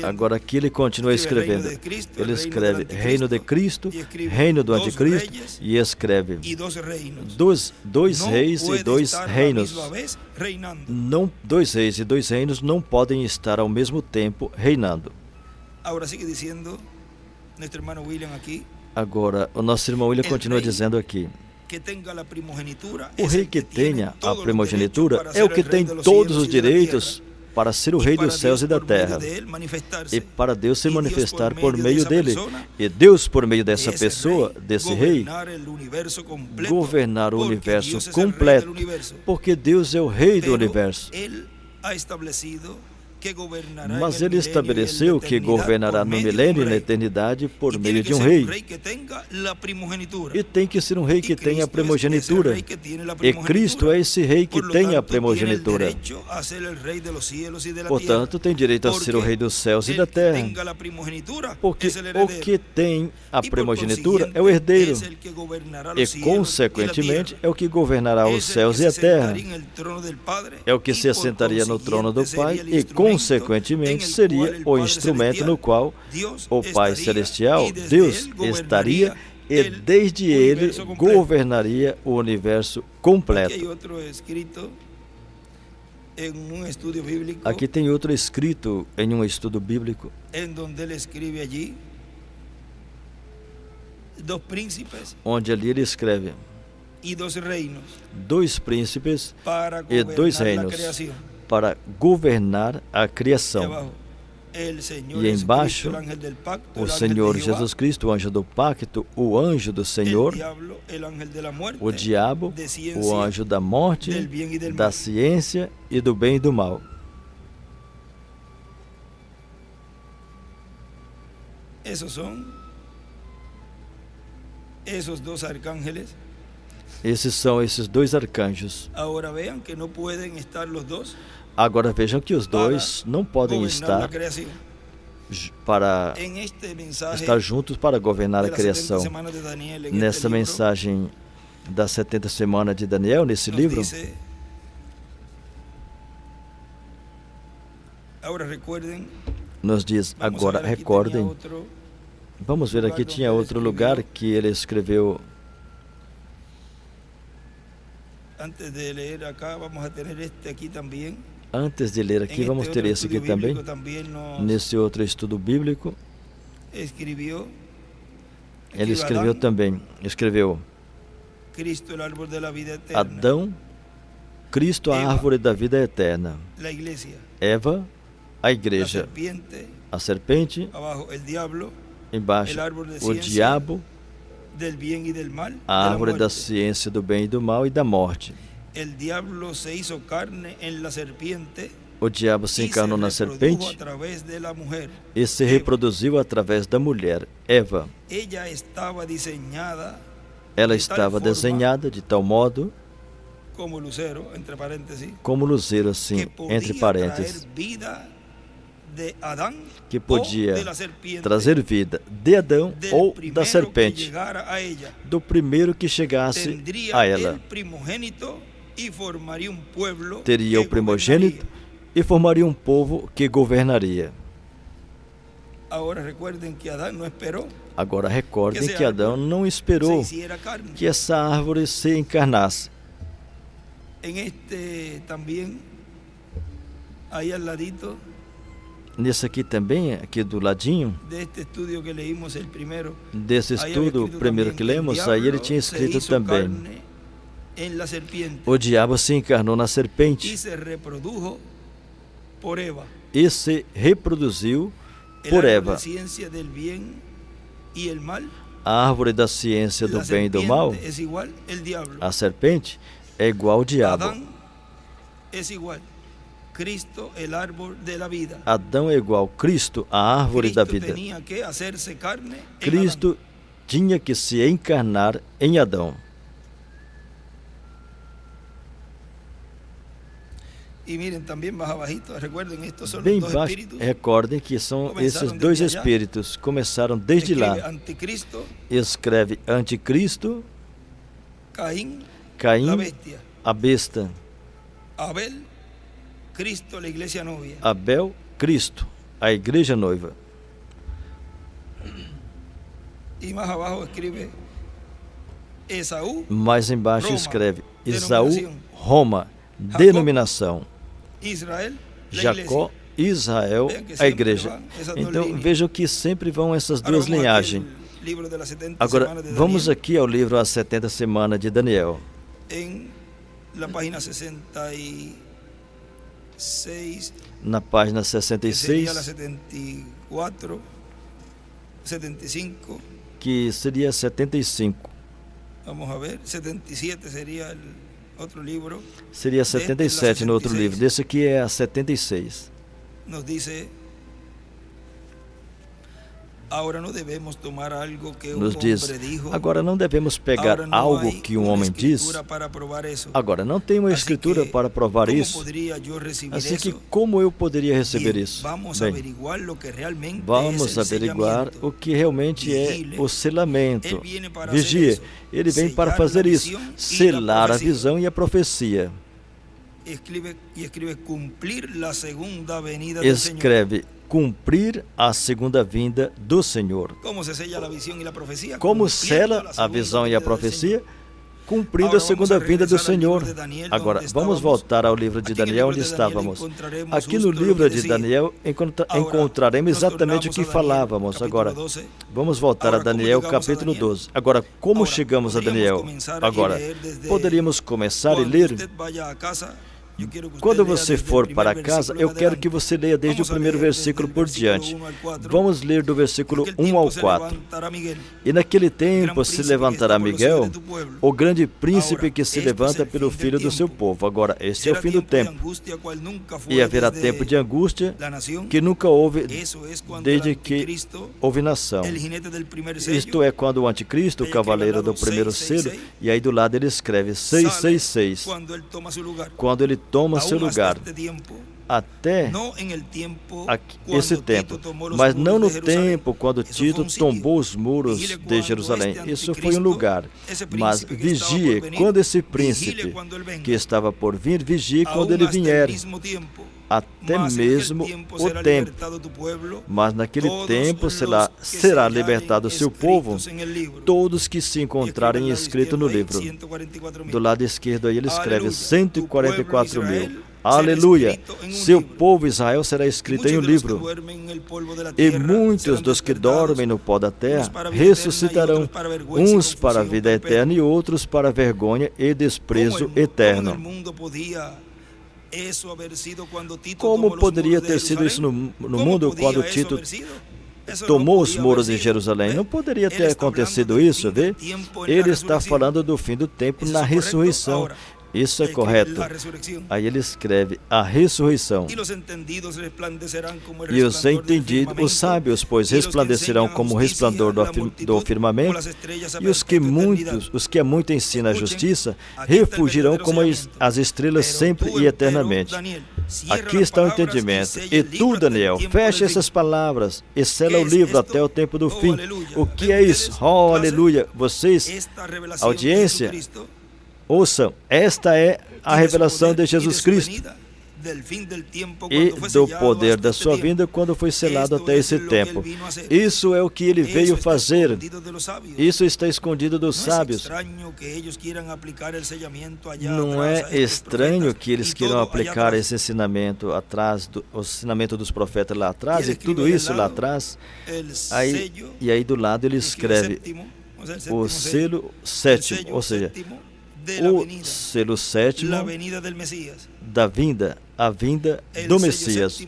Agora aqui ele continua escrevendo. Ele escreve reino de Cristo, reino do Anticristo, e escreve dois reis e dois reinos. Não, dois reis e dois reinos não podem estar ao mesmo tempo reinando. Agora, o nosso irmão William continua dizendo aqui: o rei que tenha a primogenitura é o que tem todos os direitos para ser o rei dos céus e da terra, e para Deus se manifestar por meio dele, e Deus, por meio dessa pessoa, desse rei, governar o universo completo, porque Deus é o rei do universo. Mas ele estabeleceu que governará no milênio e na eternidade por meio de um rei. E tem que ser um rei que tenha a primogenitura. E Cristo é esse rei que tem a primogenitura. Portanto, tem direito a ser o rei dos céus e da terra. Porque o que tem a primogenitura é o herdeiro. E, consequentemente, é o que governará os céus e a terra. É o que se assentaria no trono do Pai e, consequentemente, seria o instrumento no qual o Pai Celestial, Deus, estaria e desde ele governaria o universo completo. Aqui tem outro escrito em um estudo bíblico, onde ali ele escreve dois príncipes e dois reinos para governar a criação. E embaixo, o Senhor Jesus Cristo, o anjo do pacto, o anjo do Senhor, o diabo, o anjo da morte, da ciência e do bem e do mal. Esses são esses dois arcanjos. Agora vejam que os dois não podem estar juntos para governar a criação. Nessa mensagem das 70 semanas de Daniel, nesse livro, nos diz: agora recordem. Vamos ver aqui, tinha outro lugar que ele escreveu. Antes de ler aqui, vamos ter esse aqui também. Nesse outro estudo bíblico, ele escreveu também, Adão, Cristo, a árvore da vida eterna. Eva, a igreja. A serpente, embaixo, o diabo, del bien y del mal, de a la árvore da muerte. ciência do bem e do mal e da morte. El diablo se hizo carne en la serpiente O diabo se y encarnou na reprodujo serpente a través de la mujer. e se Eva. reproduziu através da mulher, Eva. Ella estaba diseñada Ela de tal estava forma desenhada de tal modo, como lucero, entre paréntesis, como luzeiro, assim, que podía entre parênteses, traer vida de Adán que o podia de la serpiente, trazer vida de Adão del ou primero da que serpente, llegara a ella. do primeiro que chegasse Tendría a el ela. primogénito y formaría un pueblo Teria que o primogênito e formaria um povo que governaria. gobernaría. Ahora recuerden que Adán no esperó Agora recordem esse que Adão árvore não se esperou hiciera carne. que essa árvore se encarnasse. En también, ahí al ladito Nesse aqui também, aqui do ladinho, de este estudio que leímos el primero, desse ahí había estudo escrito primeiro también que que el lemos, aí ele diablo tinha se escrito hizo também: carne en la serpiente o diabo se encarnou na y serpente se reprodujo por Eva. e se reproduziu El por árbol Eva. de ciencia del bien y el mal, A árvore da ciência do la bem e do mal, serpiente es igual el diablo. a serpente, é igual ao diabo. Adán es igual. Cristo, el árbol de la vida. Adão é igual Cristo, a árvore da Cristo vida. tenía que hacerse carne en Adán. Cristo tinha que se encarnar em Adão. Y miren también más abajito, recuerden, estos son Bem los dos baixo, espíritus. recordem que são esses Começaram dois desde allá. espíritos, começaram desde Escribe lá. anticristo, Escreve anticristo, Caín, la Caim, bestia, a besta, Abel, Cristo, la iglesia novia. Abel, Cristo, a igreja noiva. Y más abajo escribe Esaú, Mais embaixo Roma, escreve Esaú, denominação. Roma, Jacob, denominação. Israel, la Jacó, iglesia. Israel, Vean que a sempre igreja. vão essas duas Então linhas. vejam que sempre vão essas Ahora duas vamos aquí linhagens. al libro de las 70 Agora, semanas de vamos Daniel, aqui ao livro As 70 Semanas de Daniel. en la página 66, Na página que sería la 66, 74, 75, que seria 75. vamos a ver, 77 sería el otro libro, Seria 77 no outro 66. livro. Desse aqui é a 76. nos dice: ahora no debemos tomar algo que un Nos diz, hombre dijo. agora não devemos pegar Ahora no algo hay que um una homem diz. escritura para probar eso. Agora, não tem uma Así escritura que, para provar ¿cómo isso. podría yo recibir Assim que eso? como eu poderia receber Bien, isso? vamos a Bem, averiguar lo que realmente vamos es el averiguar sellamiento. o que realmente é Vigile. o selamento. Ele viene para Vigie, hacer isso. ele vem para Sellar fazer la isso, visão e a selar a profecia. visão e a profecia. Escribe cumplir la segunda venida del Señor. Escreve cumprir a segunda vinda do Senhor. ¿Cómo se sella la visión y la profecía? Como Cumpliendo sela la a segunda visão e venida a del profecia? Señor. Cumprindo Agora a segunda vamos a vinda do regressar ao Senhor. livro de Daniel, Agora, onde vamos estávamos. voltar ao livro de Aqui no Daniel, livro onde de Daniel estávamos. encontraremos Aqui no justo lo livro que de decía. Daniel Agora, encontraremos nos exatamente o que tornamos a Daniel, falávamos. capítulo Agora, 12. vamos voltar Agora, a Daniel, como chegamos a capítulo Daniel? 12. Agora, como Agora, chegamos a poderíamos Daniel? começar a Agora, ler desde poderíamos começar e Quando ler. usted vaya a casa, eu quero que Quando usted lea você desde for el para primer casa, versículo eu en quero adelante. que você leia desde o Vamos a primeiro leer desde versículo el por versículo diante. 1 al 4. Vamos ler do versículo Naquele 1 tempo ao se 4. levantará Miguel, E naquele tempo grande se príncipe levantará que está por los Miguel, hijos de tu pueblo. o grande príncipe Agora, que se este é levanta o pelo fim filho del do seu tempo. povo. Agora, este é o Será fim do de tempo. angústia, cual nunca foi E haverá desde tempo de angústia la nación. que nunca houve Eso es cuando desde el que anticristo, houve nação. el jinete del primer sello, Isto é quando o anticristo, o Ele cavaleiro escreve ao do lado primeiro 666, selo, e aí do lado ele escreve sale 666, cuando él toma su lugar. quando ele toma seu Aún hasta lugar. este tiempo, Até no en el tiempo esse cuando tempo, Tito tomó los mas muros não no de Jerusalém. tempo quando Eso Tito foi um sítio. tombou os muros Vigile de quando Jerusalém. este Isso foi um anticristo, lugar. esse Mas príncipe que estava vigie por venir, quando esse vigile príncipe quando ele venga. que estava por vir, vigie quando Aún ele hasta el vier. mismo tiempo, Até mas en aquel mesmo tiempo o será tempo. libertado tu pueblo, Mas naquele todos tempo los será que será se libertado o hallarem seu povo, escritos en el libro. todos que se E encontrarem escreve escrito no lado esquerdo livro. aí, 144.000. Do lado esquerdo aí ele escreve Aleluia. 144 Tu mil. pueblo Israel Aleluia! será escrito em Seu livro. povo Israel será E escrito em muitos um dos que livro. duermen en el polvo de la E tierra muitos serão dos que despertados, dormem no pó da terra uns para a vida eterna e ressuscitarão, outros para vergüenza e uns para a confusão vida perpétua. eterna e outros para vergonha e desprezo Como no eterno. mundo podia eso haber sido quando Tito Como tomou los poderia muros de ter sido isso Jerusalém? no Como mundo podia quando eso Tito haber sido? tomou os muros de Jerusalém. Não poderia ter acontecido isso, vê? Ele está falando do fim do tempo na ressurreição. Isso é correto. Aí ele escreve a ressurreição. E os entendidos, os sábios, pois resplandecerão como o resplandor do firmamento, e os que a muito ensina a justiça, refugirão como as estrelas sempre e eternamente. Aqui está o entendimento. E tu, Daniel, fecha essas palavras e sela o livro até o tempo do fim. O que é isso? Oh, aleluia! Vocês, audiência, ouçam, esta é a revelação de Jesus Cristo e do poder da sua vinda quando foi selado até esse tempo. Isso é o que ele veio fazer. Isso está escondido dos sábios. Não é estranho que eles queiram aplicar esse ensinamento atrás, o ensinamento dos profetas lá atrás, e tudo isso lá atrás. E aí do lado ele escreve o selo sétimo, ou seja, o selo sétimo da vinda, a vinda do Messias.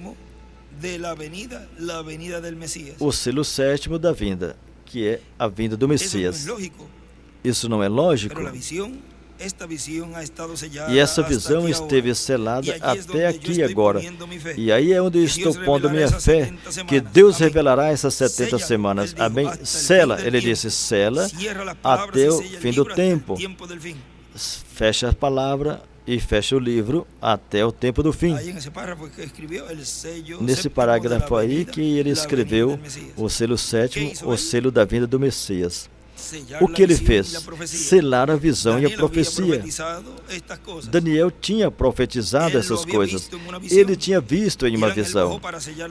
O selo sétimo da vinda, que é a vinda do Messias. Isso não é lógico? E essa visão esteve selada até aqui agora. E aí é onde eu estou pondo minha fé, que Deus revelará essas 70 semanas. Amém? Sela, ele disse, sela até o fim do tempo. Fecha a palavra e fecha o livro até o tempo do fim. Nesse parágrafo aí que ele escreveu o selo sétimo, o selo da vinda do Messias. O que ele fez? Selar a visão e a profecia. Daniel tinha profetizado essas coisas. Ele tinha visto em uma visão.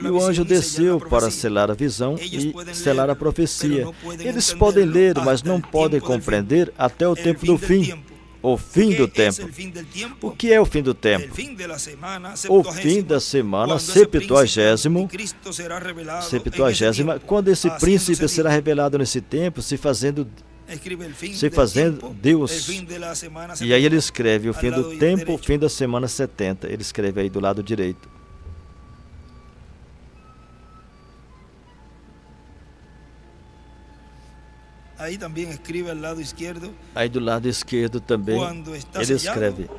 E o anjo desceu para selar a visão e selar a profecia. Eles podem ler, mas não podem compreender até o tempo do fim. O fim do tempo. O que é o fim do tempo? O fim da semana, septuagésima, quando esse príncipe será revelado nesse tempo, se fazendo Deus. E aí ele escreve o fim do tempo, o fim da semana 70. Ele escreve aí do lado direito. Aí do lado esquerdo também ele escreve: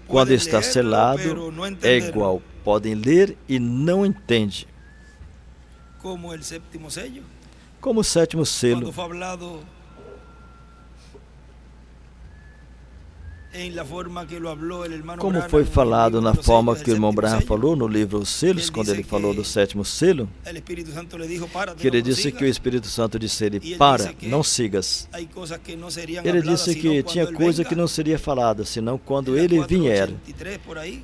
quando está selado, é igual. Podem ler e não entendem. Como o sétimo selo. Como foi falado na forma que o irmão Branham falou no livro Os Selos, quando ele falou do sétimo selo, que ele disse que o Espírito Santo disse a ele, para, não sigas. Ele disse que tinha coisa que não seria falada, senão quando ele vier,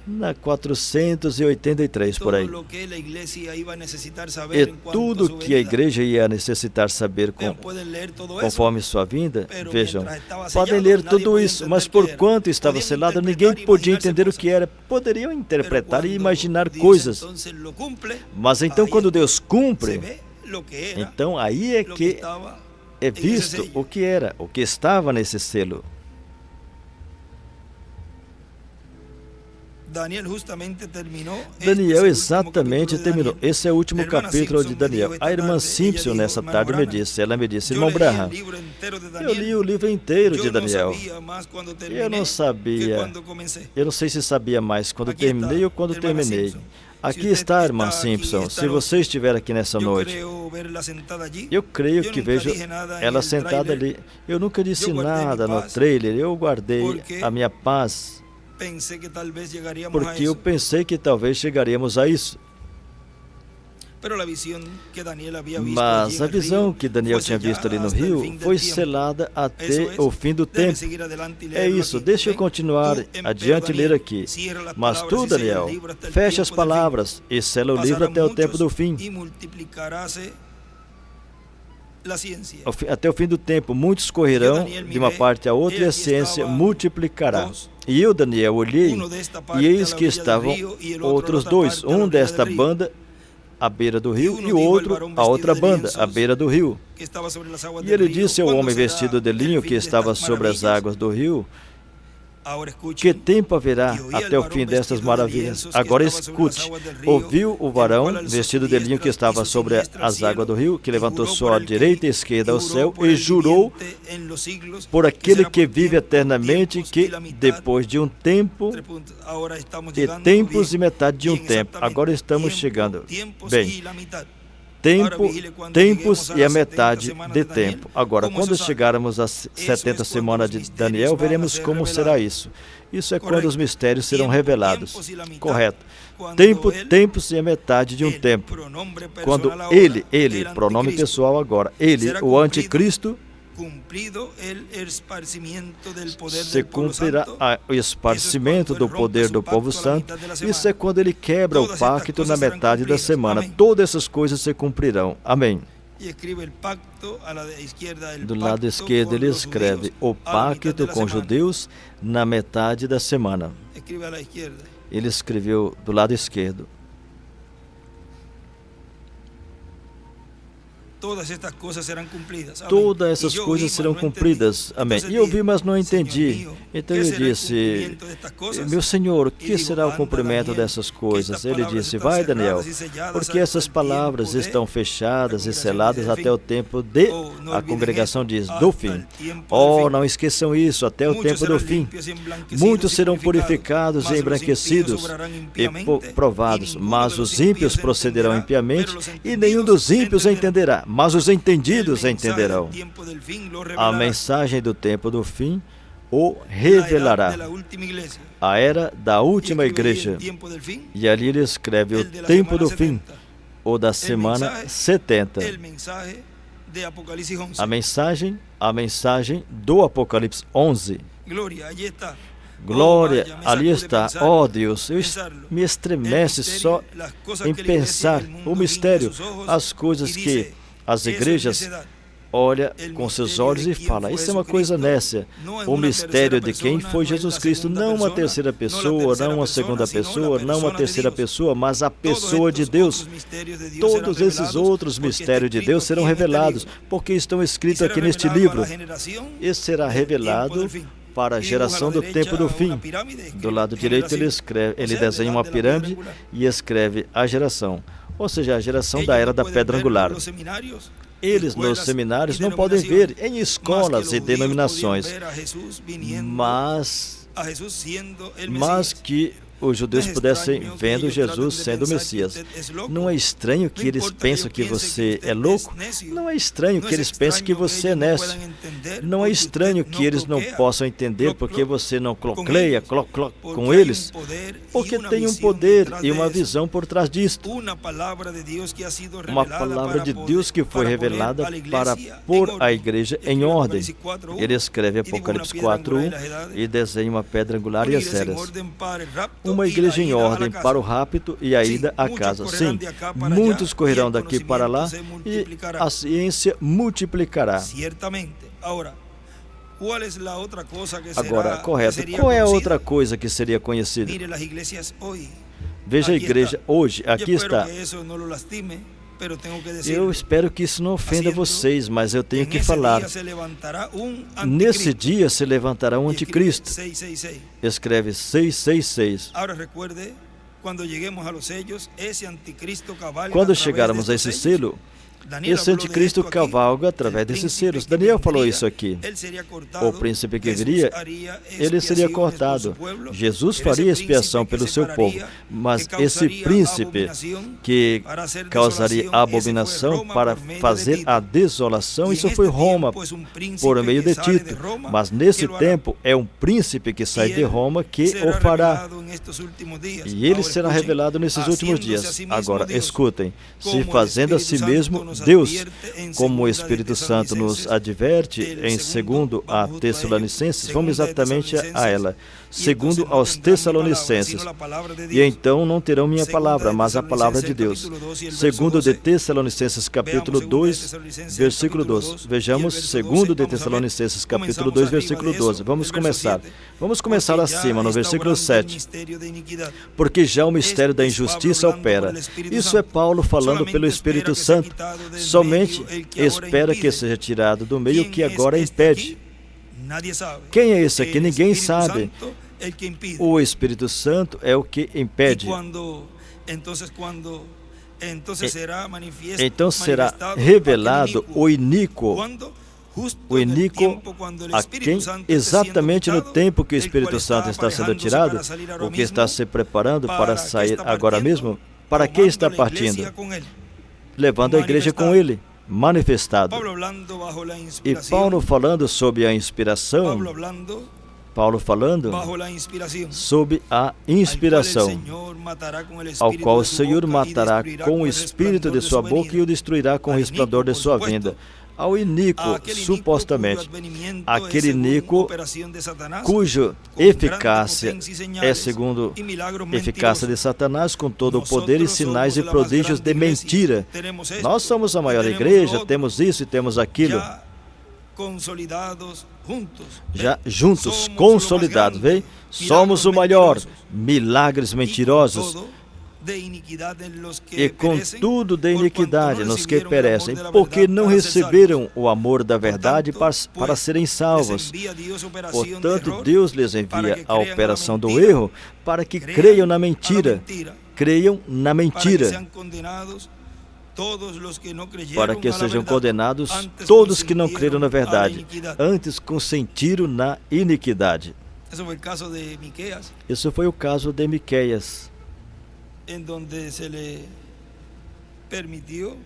na 483 por aí. E tudo que a igreja ia necessitar saber conforme sua vinda, vejam, podem ler tudo isso, mas por quanto estava selado, ninguém podia entender o que era. Poderiam interpretar e imaginar coisas. Mas então, quando Deus cumpre, então aí é que é visto o que era, o que estava nesse selo. Daniel exatamente terminou. Esse é o último capítulo de Daniel. A irmã Simpson, nessa tarde, ela me disse, irmão Branham, eu li o livro inteiro de Daniel. Eu não sabia, eu não sei se sabia mais quando terminei ou quando terminei. Aqui está, irmã Simpson, se você estiver aqui nessa noite. Eu creio que vejo ela sentada ali. Eu nunca disse nada no trailer, eu guardei a minha paz. Porque eu pensei que talvez chegaríamos a isso. Mas a visão que Daniel tinha visto ali no rio foi selada até o fim do tempo. É isso, deixa eu continuar adiante e ler aqui. Mas tu, Daniel, fecha as palavras e sela o livro até o tempo do fim. Até o fim do tempo, muitos correrão de uma parte a outra e a ciência multiplicará. E eu, Daniel, olhei e eis que estavam outros dois, um desta banda à beira do rio e o outro, a outra banda, à beira do rio. E ele disse ao homem vestido de linho que estava sobre as águas do rio, Que tempo haverá até o fim destas maravilhas? Agora escute. Ouviu o varão vestido de linho que estava sobre as águas do rio, que levantou sua direita e esquerda ao céu e jurou por aquele que vive eternamente, que depois de um tempo e tempos e metade de um tempo, agora estamos chegando. Bem, tempos e a metade de tempo. Agora, quando chegarmos às 70 semanas de Daniel, veremos como será isso. Isso é quando os mistérios serão revelados. Correto. Tempos e a metade de um tempo. Quando ele, pronome pessoal agora, ele, o anticristo, se cumprirá o esparcimento do poder do povo santo. Isso é quando ele quebra o pacto na metade da semana. Todas essas coisas se cumprirão. Amém. Do lado esquerdo ele escreve o pacto com os judeus na metade da semana. Ele escreveu do lado esquerdo. Todas essas coisas serão cumpridas. Amém. E eu vi, mas não entendi. Então eu disse, meu Senhor, o que será o cumprimento dessas coisas? Ele disse, vai, Daniel, porque essas palavras estão fechadas e seladas até o tempo de, a congregação diz, do fim. Oh, não esqueçam isso, até o tempo do fim. Muitos serão purificados e embranquecidos e provados, mas os ímpios procederão impiamente e nenhum dos ímpios entenderá. Mas os entendidos entenderão. A mensagem do tempo do fim o revelará. A era da última igreja. E ali ele escreve o tempo do fim, ou da semana 70. A mensagem do Apocalipse 11. Glória, ali está. Oh Deus, me estremece só em pensar o mistério, as coisas que as igrejas olham com seus olhos e falam, isso é uma coisa nécia. O mistério de quem foi Jesus Cristo, não uma terceira pessoa, não uma segunda pessoa, não uma terceira pessoa, mas a pessoa de Deus. Todos esses outros mistérios de Deus serão revelados, porque estão escritos aqui neste livro. E será revelado para a geração do tempo do fim. Do lado direito ele desenha uma pirâmide e escreve a geração. Ou seja, a geração da era da pedra angular. Eles nos seminários não podem ver em escolas e denominações, mas que os judeus pudessem vendo Jesus sendo o Messias. Não é estranho que eles pensam que você é louco? Não é estranho que eles pensem que você é nécio? Não é estranho que eles não possam entender porque você não clocleia com eles? Porque tem um poder e uma visão por trás disto. Uma palavra de Deus que foi revelada para pôr a igreja em ordem. Ele escreve Apocalipse 4:1 e desenha uma pedra angular e as eras. Uma igreja em ordem para o rapto e a ida à casa. Sim, muitos correrão daqui para lá e a ciência multiplicará. Agora, correto. Qual é a outra coisa que seria conhecida? Veja a igreja hoje. Aqui está. Eu espero que isso não ofenda vocês, mas eu tenho que falar. Nesse dia se levantará um anticristo. Escreve 666. Quando chegarmos a esse selo, esse anticristo cavalga através desses selos. Daniel falou isso aqui. O príncipe que viria, ele seria cortado. Jesus faria expiação pelo seu povo. Mas esse príncipe que causaria abominação para fazer a desolação, isso foi Roma, por meio de Tito. Mas nesse tempo é um príncipe que sai de Roma que o fará. E ele será revelado nesses últimos dias. Agora, escutem. Se fazendo a si mesmo Deus, como o Espírito Santo nos adverte em 2 a Tessalonicenses, vamos exatamente a ela. 2 aos Tessalonicenses. E então não terão minha palavra, mas a palavra de Deus. 2 de Tessalonicenses, capítulo 2, versículo 12. Vejamos 2 de Tessalonicenses, capítulo 2, versículo 12. Vamos começar. Vamos começar acima, no versículo 7. Porque já o mistério da injustiça opera. Isso é Paulo falando pelo Espírito Santo. Somente espera que seja tirado do meio o que agora impede. Quem é esse aqui? Ninguém sabe. O Espírito Santo é o que impede. Então será revelado o iníquo a quem exatamente no tempo que o Espírito Santo está sendo tirado, o que está se preparando para sair agora mesmo, para que está partindo? Levando a igreja com ele, manifestado. E Paulo falando sobre a inspiração, Paulo falando sobre a inspiração, ao qual o Senhor matará com o espírito de sua boca e o destruirá com o resplendor de sua vinda. Ao iníquo, supostamente, aquele iníquo cuja eficácia é segundo a eficácia de Satanás, com todo o poder e sinais e prodígios de mentira. Nós somos a maior igreja, temos isso e temos aquilo. Já juntos, consolidados, vê? Somos o maior, milagres mentirosos, e contudo de iniquidade nos que perecem, porque não receberam o amor da verdade para serem salvos. Portanto, Deus lhes envia a operação do erro para que creiam na mentira. Creiam na mentira. Para que sejam condenados todos que não creram na verdade, antes consentiram na iniquidade. Isso foi o caso de Miqueias, en donde se le permitió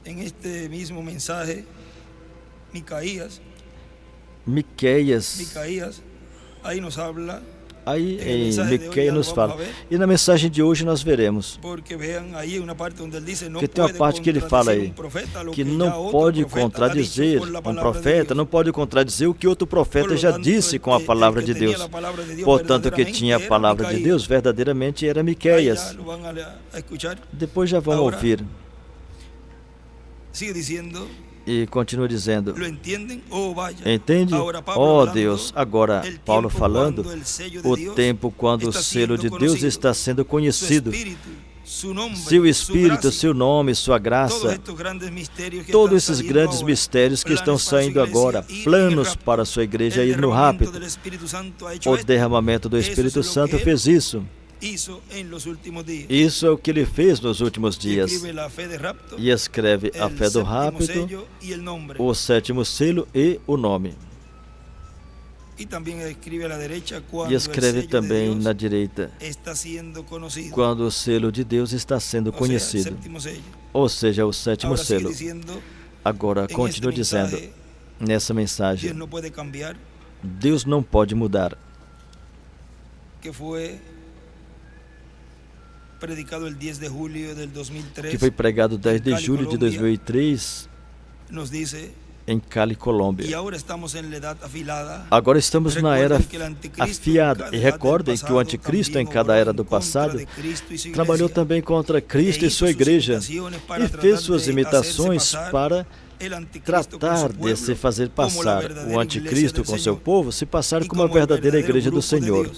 en este mismo mensaje Micaías ahí nos habla. Aí em Miqueias nos fala. E na mensagem de hoje nós veremos. Que tem uma parte que ele fala aí, que não pode contradizer um profeta, não pode contradizer o que outro profeta já disse com a palavra de Deus. Portanto, o que tinha a palavra de Deus verdadeiramente era Miqueias. Depois já vão ouvir. E continua dizendo, entende? Oh Deus, agora Paulo falando, o tempo quando o selo de Deus está sendo conhecido, seu Espírito, seu nome, sua graça, todos esses grandes mistérios que estão saindo agora, planos para a sua igreja ir no rápido. O derramamento do Espírito Santo fez isso. Isso é o que ele fez nos últimos dias. E escreve a fé do rápido, o sétimo selo e o nome. E escreve também na direita, quando o selo de Deus está sendo conhecido. Ou seja, o sétimo selo. Agora, continua dizendo, nessa mensagem, Deus não pode mudar. Que foi pregado 10 de julho de 2003 em Cali, Colômbia. Agora estamos na era afiada. E recordem que o anticristo em cada era do passado trabalhou também contra Cristo e sua igreja e fez suas imitações para tratar de se fazer passar o anticristo com seu povo, se passar como a verdadeira igreja do Senhor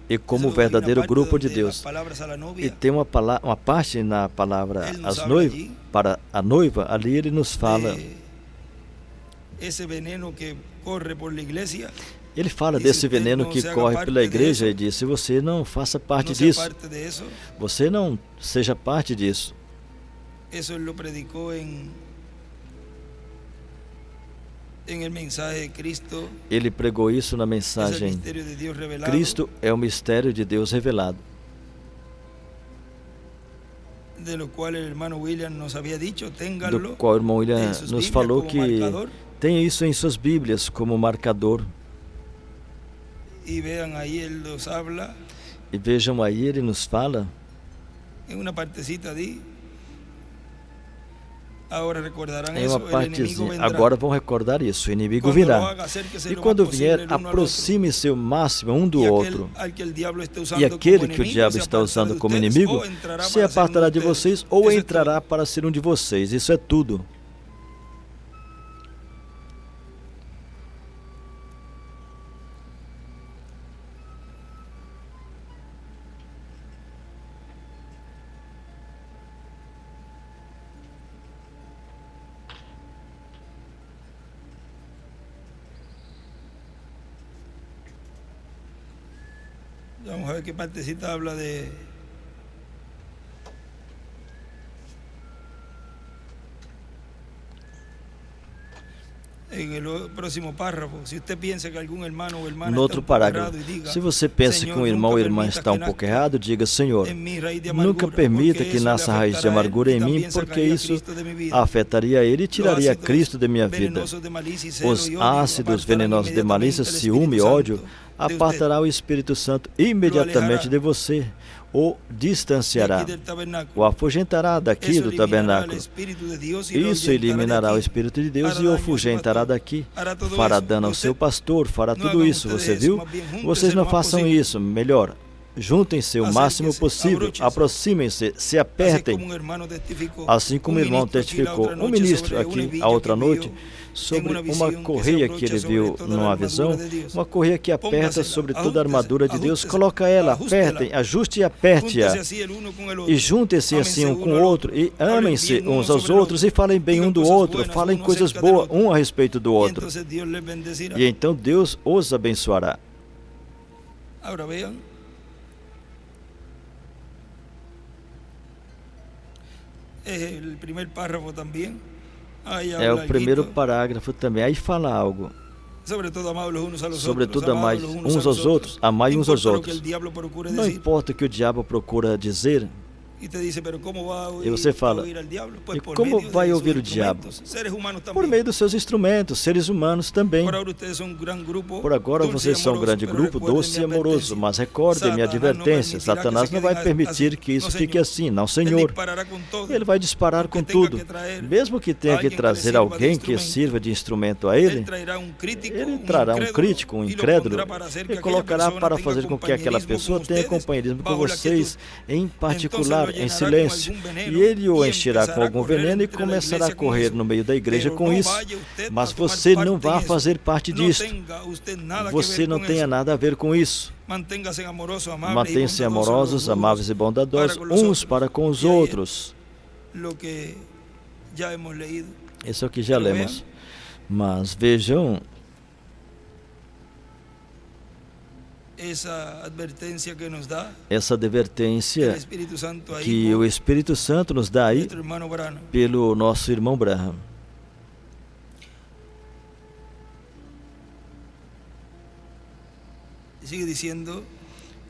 e como o verdadeiro grupo de Deus. E tem uma parte na palavra para a noiva, ali ele nos fala. Ele fala desse veneno que corre pela igreja e diz, se você não faça parte disso, você não seja parte disso. Ele pregou isso na mensagem. Cristo é o mistério de Deus revelado. Do qual o irmão William nos falou que tenha isso em suas Bíblias como marcador. E vejam aí, ele nos fala. Em uma partezinha, agora vão recordar isso, o inimigo virá. E quando vier, aproxime-se o máximo um do outro. E aquele que o diabo está usando como inimigo, se apartará de vocês ou entrará para ser um de vocês. Isso é tudo. Vamos a ver qué partecita habla de no outro parágrafo. Se você pensa que um irmão ou irmã está um pouco errado, diga: Senhor, nunca permita que nasça raiz de amargura em mim, porque isso afetaria ele e tiraria Cristo de minha vida. Os ácidos venenosos de malícia, ciúme e ódio apartará o Espírito Santo imediatamente de você, o distanciará, o afugentará daqui do tabernáculo. Isso eliminará o Espírito de Deus e o afugentará daqui. Fará dano ao seu pastor, fará tudo isso, você viu? Vocês não façam isso, melhor. Juntem-se o máximo possível, aproximem-se, se apertem. Assim como o irmão testificou, um ministro aqui, a outra noite, sobre uma correia que ele viu numa visão, uma correia que aperta sobre toda a armadura de Deus. Coloca ela, apertem, ajuste e aperte-a. E juntem-se assim um com o outro, e amem-se uns aos outros, e falem bem um do outro, falem coisas boas um a respeito do outro. E então Deus os abençoará. É o primeiro parágrafo também. Aí fala algo. Sobretudo, amai uns aos outros, amai uns aos outros. Não importa o que o diabo procura dizer. E você fala: e como vai ouvir o diabo? Por meio dos seus instrumentos, seres humanos também. Por agora vocês são um grande grupo, doce e amoroso, mas recordem minha advertência: Satanás não vai permitir que isso fique assim, não, Senhor. Ele vai disparar com tudo. Mesmo que tenha que trazer alguém que sirva de instrumento a ele trará um crítico, um incrédulo, e colocará para fazer com que aquela pessoa tenha companheirismo com vocês, em particular, em silêncio, e ele o encherá com algum veneno e começará a correr no meio da igreja com isso. Mas você não vai fazer parte disto. Você não tenha nada a ver com isso. Mantenham-se amorosos, amáveis e bondadosos uns para com os outros. Isso é o que já lemos. Mas vejam essa advertência que o Espírito Santo nos dá aí pelo nosso irmão Branham.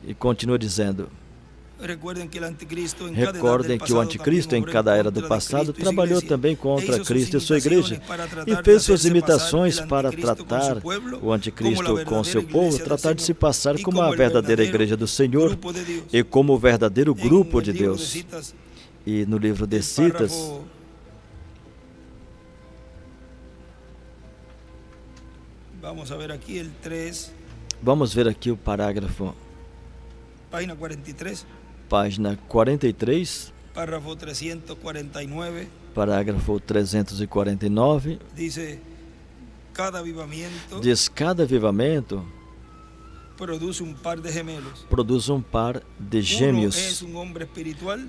E continua dizendo: recordem que o anticristo em cada era do passado trabalhou também contra Cristo e sua igreja e fez suas imitações para tratar o anticristo com seu povo, tratar de se passar como a verdadeira igreja do Senhor e como o verdadeiro grupo de Deus. E no livro de Citas, vamos ver aqui o parágrafo, página 43, parágrafo 349, diz: cada avivamento produz um par de gêmeos.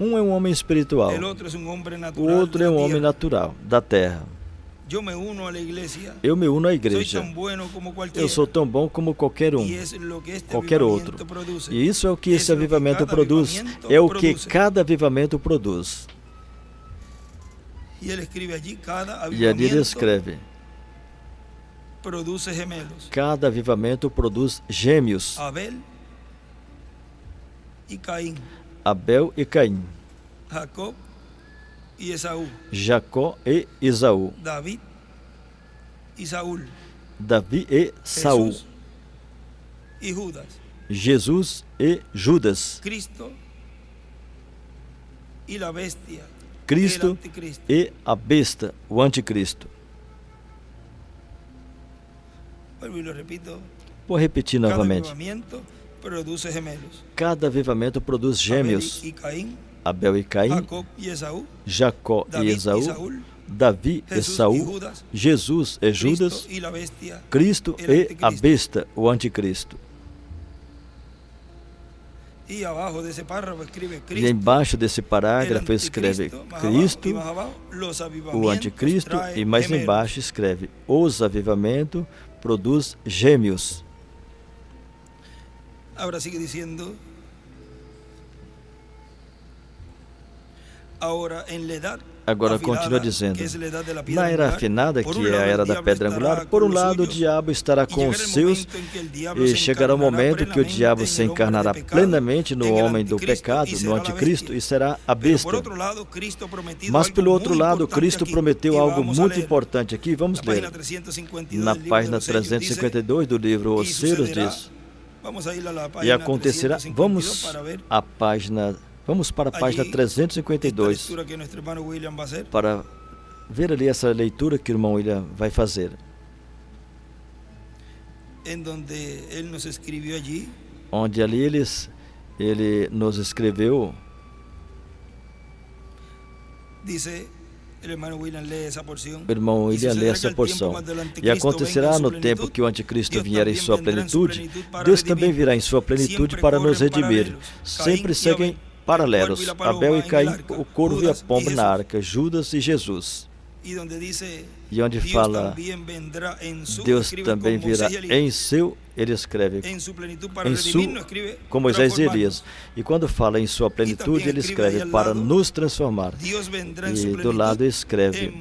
Um é um homem espiritual, o outro é um homem natural, da terra. Eu me uno à igreja. Eu sou tão bom como qualquer um, qualquer outro. E isso é o que esse avivamento produz. É o que cada avivamento produz. E ali ele escreve: cada avivamento produz gêmeos. Abel e Caim. Jacó e Esaú. Davi e Saul. Jesus e Judas. Cristo e a besta, o anticristo. Vou repetir novamente. Cada avivamento produz gêmeos. Abel e Caim, Jacó e Esaú, Davi e Saul, Jesus e Judas, Cristo e a besta, o anticristo. E embaixo desse parágrafo escreve Cristo, o anticristo, e mais embaixo escreve: os avivamentos produz gêmeos. Agora sigue dizendo: Agora continua dizendo, na era afinada, que é a era da pedra angular, por um lado o diabo estará com os seus, e chegará o momento que o diabo se encarnará plenamente no homem do pecado, no anticristo, e será a besta. Mas pelo outro lado, Cristo prometeu algo muito importante aqui, vamos ler. Na página 352 do livro Os Selos diz, e acontecerá, vamos para a página 352 para ver ali essa leitura que o irmão William vai fazer. Onde ali ele nos escreveu. O irmão William lê essa porção. E acontecerá no tempo que o anticristo vier em sua plenitude, Deus também virá em sua plenitude para nos redimir. Sempre seguem paralelos, Abel e Caim, o corvo e a pomba na arca, Judas e Jesus. E onde fala, Deus também virá em seu, ele escreve, com Moisés e Elias. E quando fala em sua plenitude, ele escreve, para nos transformar. E do lado escreve,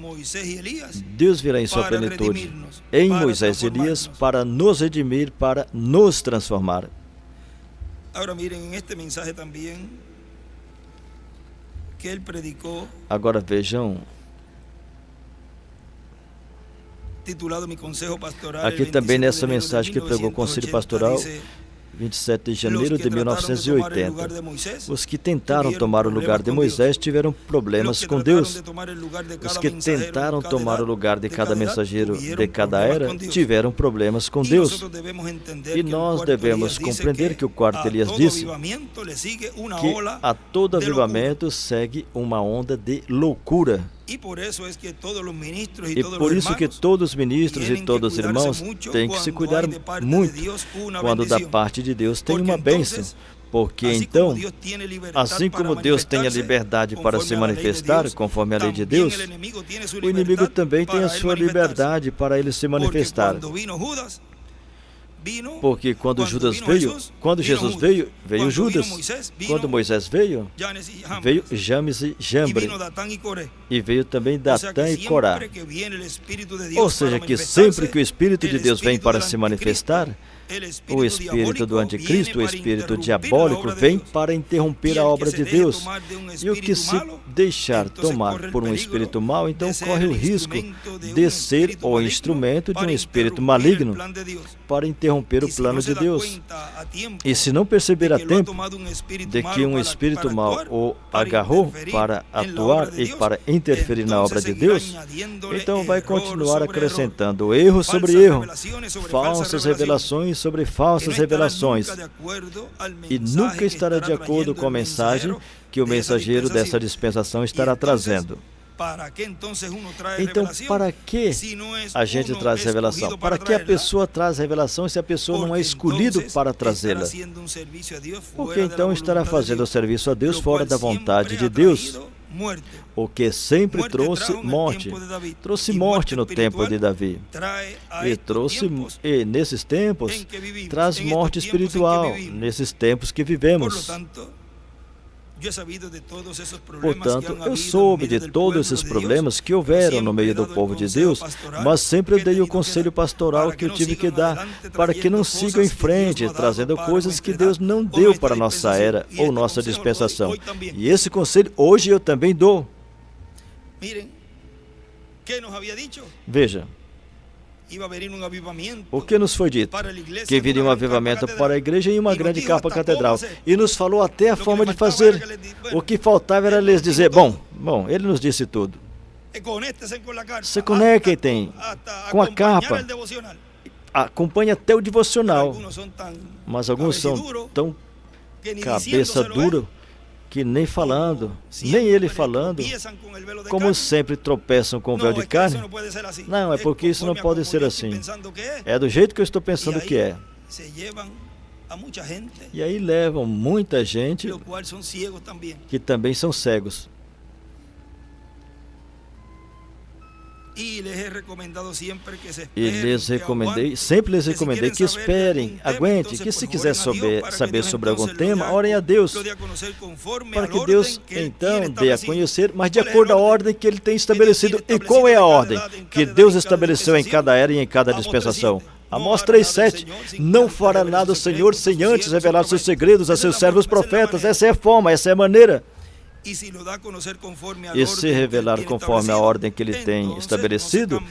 Deus virá em sua plenitude, em Moisés e Elias, para nos redimir, para nos transformar. Agora vejam, aqui também nessa mensagem que pregou o Conselho Pastoral, 27 de janeiro de 1980. Os que tentaram tomar o lugar de Moisés tiveram problemas com Deus. Os que tentaram tomar o lugar de cada mensageiro de cada era tiveram problemas com Deus. E nós devemos compreender que o quarto Elias disse que a todo avivamento segue uma onda de loucura. E por isso que todos os ministros e todos os irmãos têm que se cuidar muito quando da parte de Deus tem uma bênção. Porque então, assim como Deus tem a liberdade para se manifestar, conforme a lei de Deus, o inimigo também tem a sua liberdade para ele se manifestar. Porque quando Jesus veio, veio Judas. Quando Moisés veio James e Jambre. E veio também Datã e Corá. Ou seja, que sempre que o Espírito de Deus vem para se manifestar, o espírito do anticristo, o espírito diabólico, vem para interromper a obra de Deus. E o que se deixar tomar por um espírito mau, então corre o risco de ser o instrumento de um espírito maligno para interromper o plano de Deus. E se não perceber a tempo de que um espírito mau o agarrou para atuar e para interferir na obra de Deus, então vai continuar acrescentando erro sobre erro, falsas revelações sobre falsas revelações, e nunca estará de acordo com a mensagem que o mensageiro dessa dispensação estará trazendo. Então, para que a gente traz revelação? Para que a pessoa traz revelação se a pessoa não é escolhida para trazê-la? Porque então estará fazendo o serviço a Deus fora da vontade de Deus, o que sempre trouxe morte. Trouxe morte no tempo de Davi. E nesses tempos, traz morte espiritual, nesses tempos que vivemos. Portanto, eu soube de todos esses problemas que houveram no meio do povo de Deus, mas sempre dei o conselho pastoral que eu tive que dar, para que não sigam em frente, trazendo coisas que Deus não deu para a nossa era ou nossa dispensação. E esse conselho hoje eu também dou. Veja, o que nos foi dito? Que viria um avivamento para a igreja em uma grande capa catedral. E nos falou até a forma de fazer. O que faltava era lhes dizer, bom, ele nos disse tudo. Se conectem com a capa. Acompanhe até o devocional. Mas alguns são tão cabeça dura que nem falando, nem ele falando, como sempre tropeçam com o véu de carne. Não, é porque isso não pode ser assim. É do jeito que eu estou pensando que é. E aí levam muita gente que também são cegos. E sempre lhes recomendei que esperem, aguentem, que se quiser saber sobre algum tema, orem a Deus, para que Deus então dê a conhecer, mas de acordo à ordem que Ele tem estabelecido. E qual é a ordem que Deus estabeleceu em cada era e em cada dispensação? Amós 3:7, não fará nada o Senhor sem antes revelar seus segredos a seus servos profetas. Essa é a forma, essa é a maneira. E se revelar conforme a ordem que Ele tem estabelecido,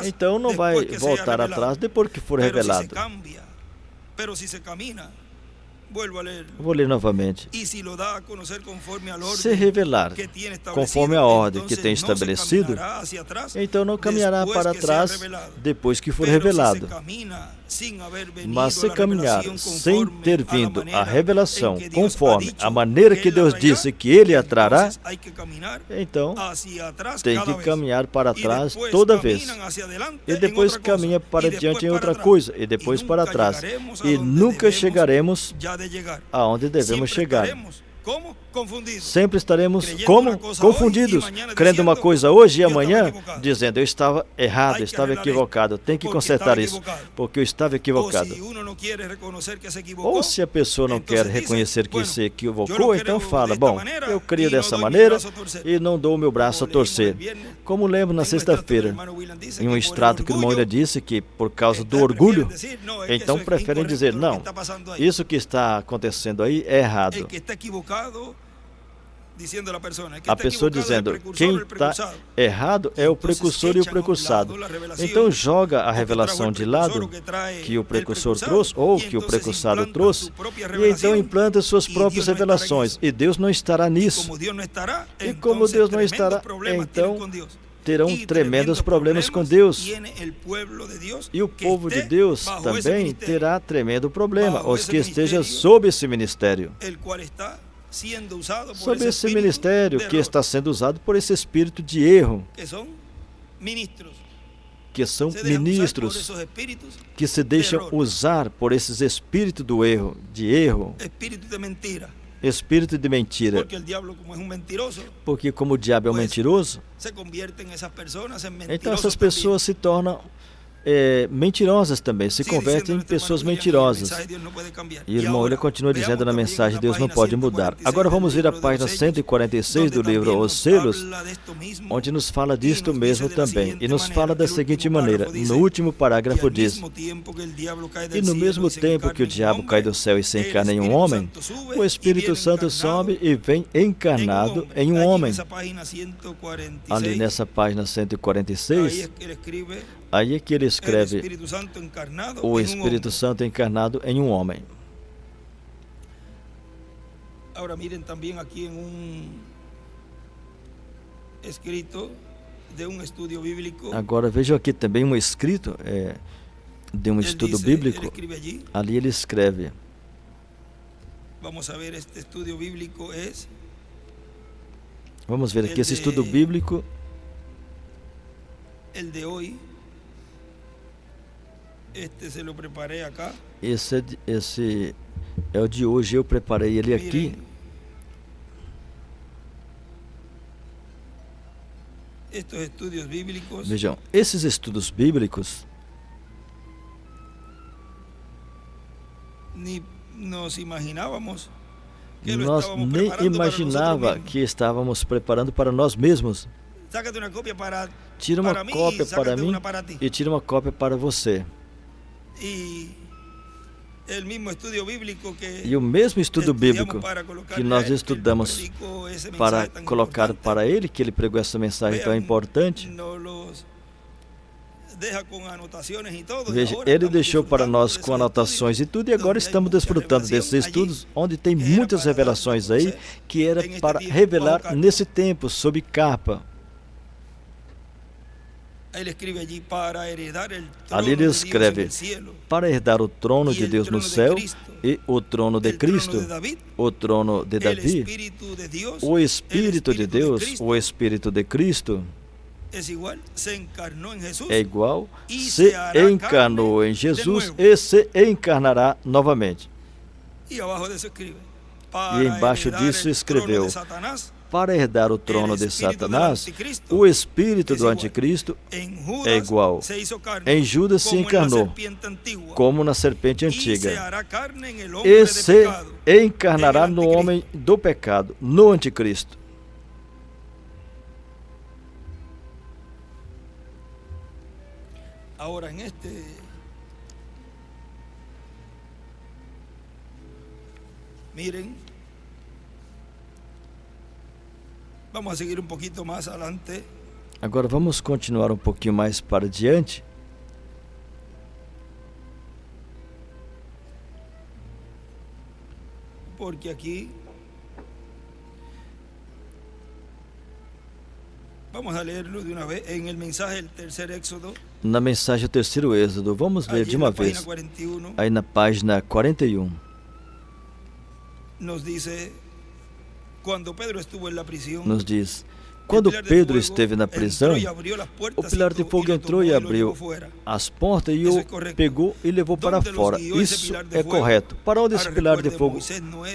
então não vai voltar atrás depois que for revelado. Vou ler novamente. Se revelar conforme a ordem que tem estabelecido, então não caminhará para trás depois que for revelado. Mas se caminhar sem ter vindo a revelação conforme a maneira que Deus disse que Ele a trará, então tem que caminhar para trás toda vez. E depois caminha para diante em outra coisa, e depois para trás. E nunca chegaremos aonde devemos chegar. Sempre estaremos confundidos, crendo uma coisa hoje e amanhã, dizendo, eu estava errado, eu estava equivocado, tem que consertar isso, porque eu estava equivocado. Ou se a pessoa não quer reconhecer que se equivocou, então fala, bom, eu creio dessa maneira e não dou o meu braço a torcer. Como lembro na sexta-feira, em um extrato que o irmão ainda disse que por causa do orgulho, então preferem dizer, não, isso que está acontecendo aí é errado. A pessoa dizendo, quem está errado é o precursor e o precursado. Então joga a revelação de lado que o precursor trouxe, ou que o precursado trouxe, e então implanta suas próprias revelações. E Deus não estará nisso. E como Deus não estará, então terão tremendos problemas com Deus. E o povo de Deus também terá tremendo problema, os que estejam sob esse ministério. Sobre esse ministério que está sendo usado por esse espírito de erro, que são ministros que se deixam usar por esses espíritos do erro, de erro, espírito de mentira, porque como o diabo é um mentiroso, então essas pessoas se tornam mentirosas também, se convertem em pessoas mentirosas. E o irmão ele continua dizendo na mensagem, Deus não pode mudar. Agora vamos ver a página 146 do livro Os Selos, onde nos fala disto mesmo também. E nos fala da seguinte maneira, no último parágrafo diz, e no mesmo tempo que o diabo cai do céu e se encarna em um homem, o Espírito Santo sobe e vem encarnado em um homem. Ali nessa página 146, aí é que ele escreve o Espírito Santo encarnado em um homem. Agora mirem também aqui em escrito de um estudo bíblico. Agora vejam aqui também um escrito de um estudo bíblico. Ali ele escreve. Vamos a ver, este estudo bíblico é. Vamos ver aqui esse estudo bíblico. El de hoje. Se lo preparei acá. Esse é o de hoje, eu preparei ele aqui. Estes estudos bíblicos. Vejam, esses estudos bíblicos. Nós imaginávamos. Nós nem imaginava que estávamos preparando para nós mesmos. Tira uma cópia para mim e tira uma cópia para você. E o mesmo estudo bíblico que nós estudamos para colocar para ele, que ele pregou essa mensagem tão importante, veja, ele deixou para nós com anotações e tudo, e agora estamos desfrutando desses estudos, onde tem muitas revelações aí, que era para revelar nesse tempo, sob capa. Ali ele escreve, para herdar o trono de Deus no céu e o trono de Cristo, o trono de Davi, o Espírito de Deus, o Espírito de Cristo, é igual, se encarnou em Jesus e se encarnará novamente. E embaixo disso escreveu, para herdar o trono de Satanás, o espírito do anticristo é igual. Em Judas se encarnou, como na serpente antiga, e se encarnará no homem do pecado, no anticristo. Agora, miren, vamos a seguir um pouquinho mais adelante. Agora vamos continuar um pouquinho mais para diante. Porque aqui vamos a lerlo de uma vez em el mensaje del tercer Éxodo. Na mensagem do terceiro Êxodo, vamos ler de uma vez. Aí na página 41. Nos diz, quando Pedro esteve na prisão, o pilar de fogo entrou e abriu as portas e o pegou e levou para fora. Isso é correto. Para onde esse pilar de fogo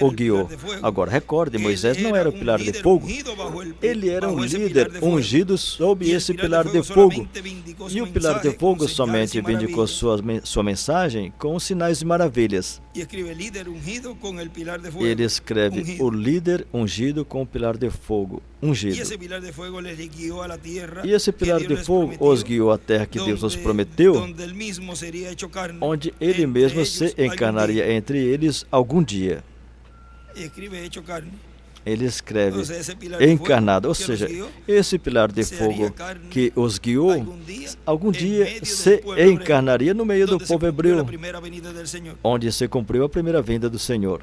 o guiou? Agora, recorde, Moisés não era o pilar de fogo. Ele era um líder ungido sob esse pilar de fogo. E o pilar de fogo somente vindicou sua mensagem com sinais e maravilhas. Ele escreve o líder ungido com o pilar de fogo ungido. E esse pilar de fogo os guiou à terra que Deus os prometeu, onde ele mesmo se encarnaria entre eles algum dia. Ele escreve encarnado, ou seja, esse pilar de fogo que os guiou, algum dia se encarnaria no meio do povo hebreu, onde se cumpriu a primeira vinda do Senhor.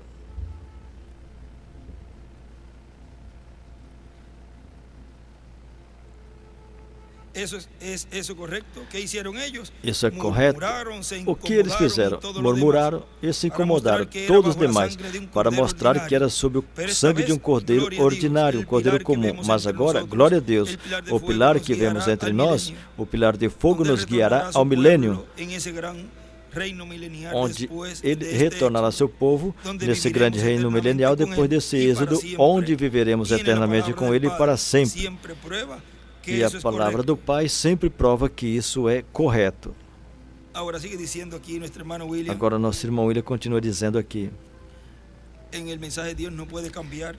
Isso é correto? O que eles fizeram? Murmuraram e se incomodaram, todos os demais, para mostrar que era sob o sangue de um cordeiro ordinário, um cordeiro comum. Mas agora, glória a Deus, o pilar que vemos entre nós, o pilar de fogo nos guiará ao milênio, onde ele retornará ao seu povo, nesse grande reino milenial, depois desse êxodo, onde viveremos eternamente com ele para sempre. E a palavra do Pai sempre prova que isso é correto. Agora nosso irmão William continua dizendo aqui.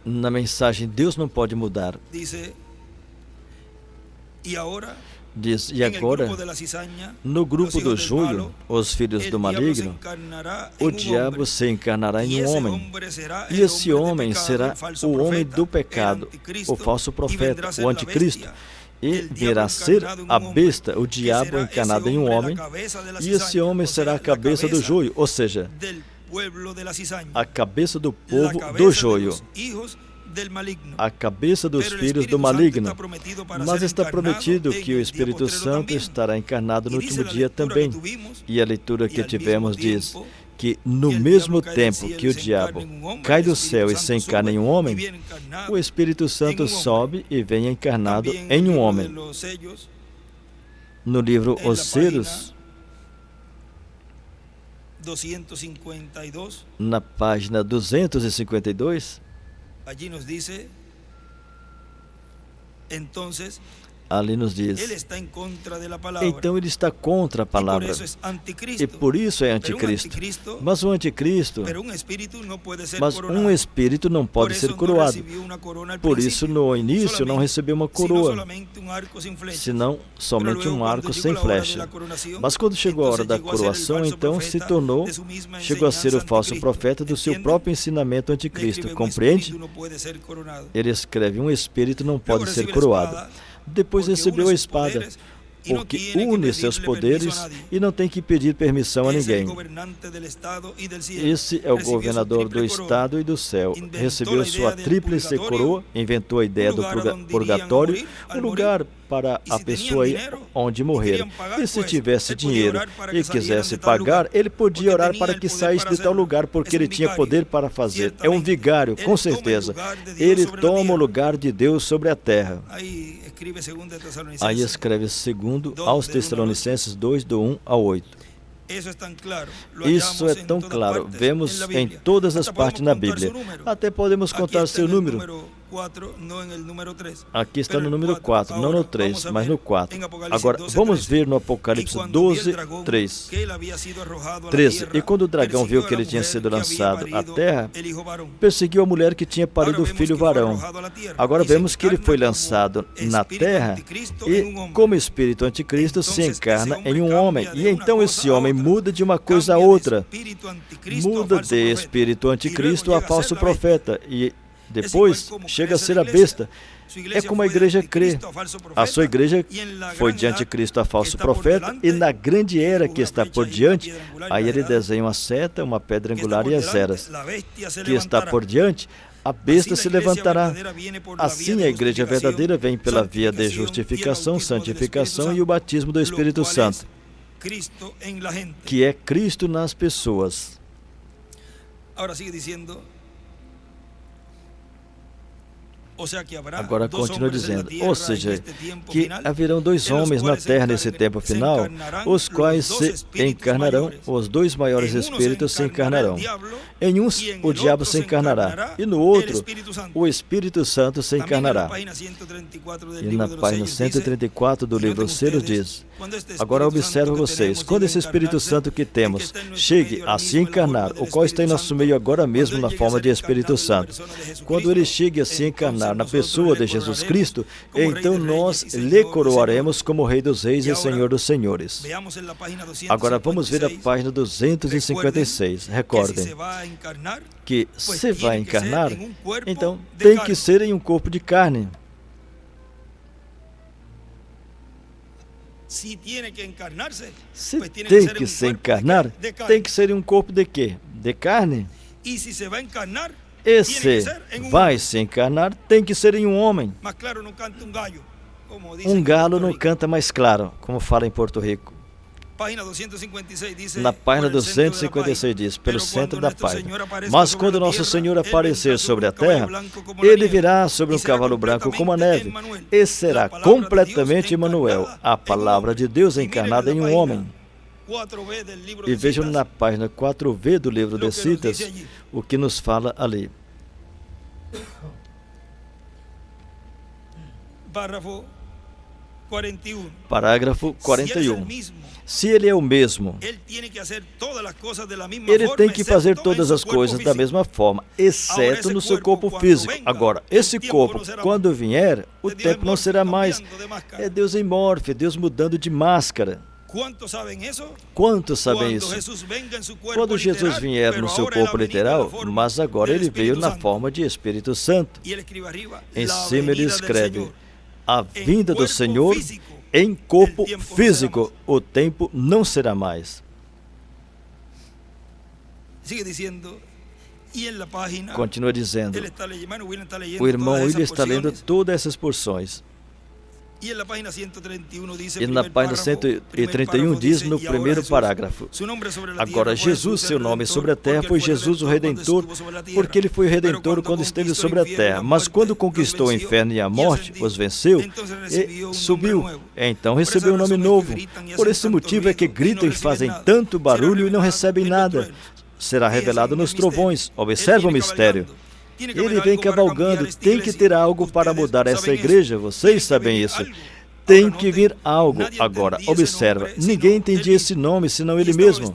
Na mensagem, Deus não pode mudar. Diz, e agora, no grupo do joio, os filhos do maligno, o diabo se encarnará em um homem. E esse homem será o homem do pecado, o falso profeta, o anticristo. E virá a ser a besta, o diabo encarnado em um homem, e esse homem será a cabeça do joio, ou seja, a cabeça do povo do joio, a cabeça dos filhos do maligno. Mas está prometido que o Espírito Santo estará encarnado no último dia também. E a leitura que tivemos diz que no mesmo tempo que o diabo cai do céu e se encarna em um homem, o Espírito Santo sobe e vem encarnado em um homem. No livro Os Selos, na página 252, ali nos diz, então ele está contra a palavra, e por isso é anticristo. Mas um anticristo, um espírito não pode ser coroado. Por isso, no início, não recebeu uma coroa, senão somente um arco sem flecha. Mas quando chegou a hora da coroação, então chegou a ser o falso profeta do seu próprio ensinamento anticristo. Compreende? Ele escreve, um espírito não pode ser coroado. Depois recebeu a espada, porque une seus poderes e não tem que pedir permissão a ninguém. Esse é o governador do estado e do céu. Recebeu sua tríplice coroa, inventou a ideia do purgatório, um lugar para a pessoa ir onde morrer. E se tivesse dinheiro e quisesse pagar, ele podia orar para que saísse de tal lugar, porque ele tinha poder para fazer. É um vigário, com certeza. Ele toma o lugar de Deus sobre a terra. Aí escreve segundo aos Tessalonicenses 2, do 1 ao 8. Isso é tão claro, vemos em todas as partes na Bíblia. Até podemos contar seu número. Aqui está no número 4, não no 3, mas no 4. Agora, vamos ver no Apocalipse 12, 3. 13. E quando o dragão viu que ele tinha sido lançado à terra, perseguiu a mulher que tinha parido o filho varão. Agora vemos que ele foi lançado na terra e, como espírito anticristo, se encarna em um homem. E então esse homem muda de uma coisa a outra. Muda de espírito anticristo a falso profeta. E depois chega a ser a besta. É como a igreja crê. A sua igreja foi de anticristo a falso profeta, e na grande era que está por diante, aí ele desenha uma seta, uma pedra angular e as eras. Que está por diante, a besta se levantará. Assim a igreja verdadeira vem pela via de justificação, santificação e o batismo do Espírito Santo, que é Cristo nas pessoas. Agora continua dizendo, ou seja, que haverão dois homens na terra nesse tempo final, os quais se encarnarão, os dois maiores espíritos se encarnarão. Em um, o diabo se encarnará, e no outro, o Espírito Santo se encarnará. E na página 134 do livro Selos diz, agora observa vocês, quando esse Espírito Santo que temos chegue a se encarnar, o qual está em nosso meio agora mesmo na forma de Espírito Santo, quando ele chegue a se encarnar na pessoa de Jesus Cristo, então nós lhe coroaremos como Rei dos Reis e Senhor dos Senhores. Agora vamos ver a página 256. Recordem que se vai encarnar, então tem que ser em um corpo de carne. Se tem que se encarnar, tem que ser em um corpo de quê? De carne. E se vai se encarnar, tem que ser em um homem. Um galo não canta mais claro, como fala em Porto Rico. Na página 256 diz, pelo centro da página, mas quando nosso Senhor aparecer sobre a terra, ele virá sobre um cavalo branco como a neve, e será completamente Emmanuel, a palavra de Deus encarnada em um homem. E vejam na página 4V do livro de Citas, o que nos fala ali. Parágrafo 41. Se ele é o mesmo, ele tem que fazer todas as coisas da mesma forma, exceto no seu corpo físico. Agora, esse corpo, quando vier, o tempo não será mais. É Deus em morfe, é Deus mudando de máscara. Quantos sabem isso? Quando Jesus vier no seu corpo literal, mas agora ele veio na forma de Espírito Santo. Em cima ele escreve, a vinda do Senhor em corpo físico, o tempo não será mais. Continua dizendo, o irmão William está lendo todas essas porções. E na página 131 diz no primeiro parágrafo, agora Jesus, seu nome sobre a terra, foi Jesus o Redentor, porque ele foi o Redentor quando esteve sobre a terra, mas quando conquistou o inferno e a morte, os venceu e subiu, então recebeu um nome novo. Por esse motivo é que gritam e fazem tanto barulho e não recebem nada. Será revelado nos trovões. Observa o mistério. Ele vem cavalgando, tem que ter algo para mudar essa igreja, vocês sabem isso. Tem que vir algo. Agora, observa, ninguém entendia esse nome, senão ele mesmo.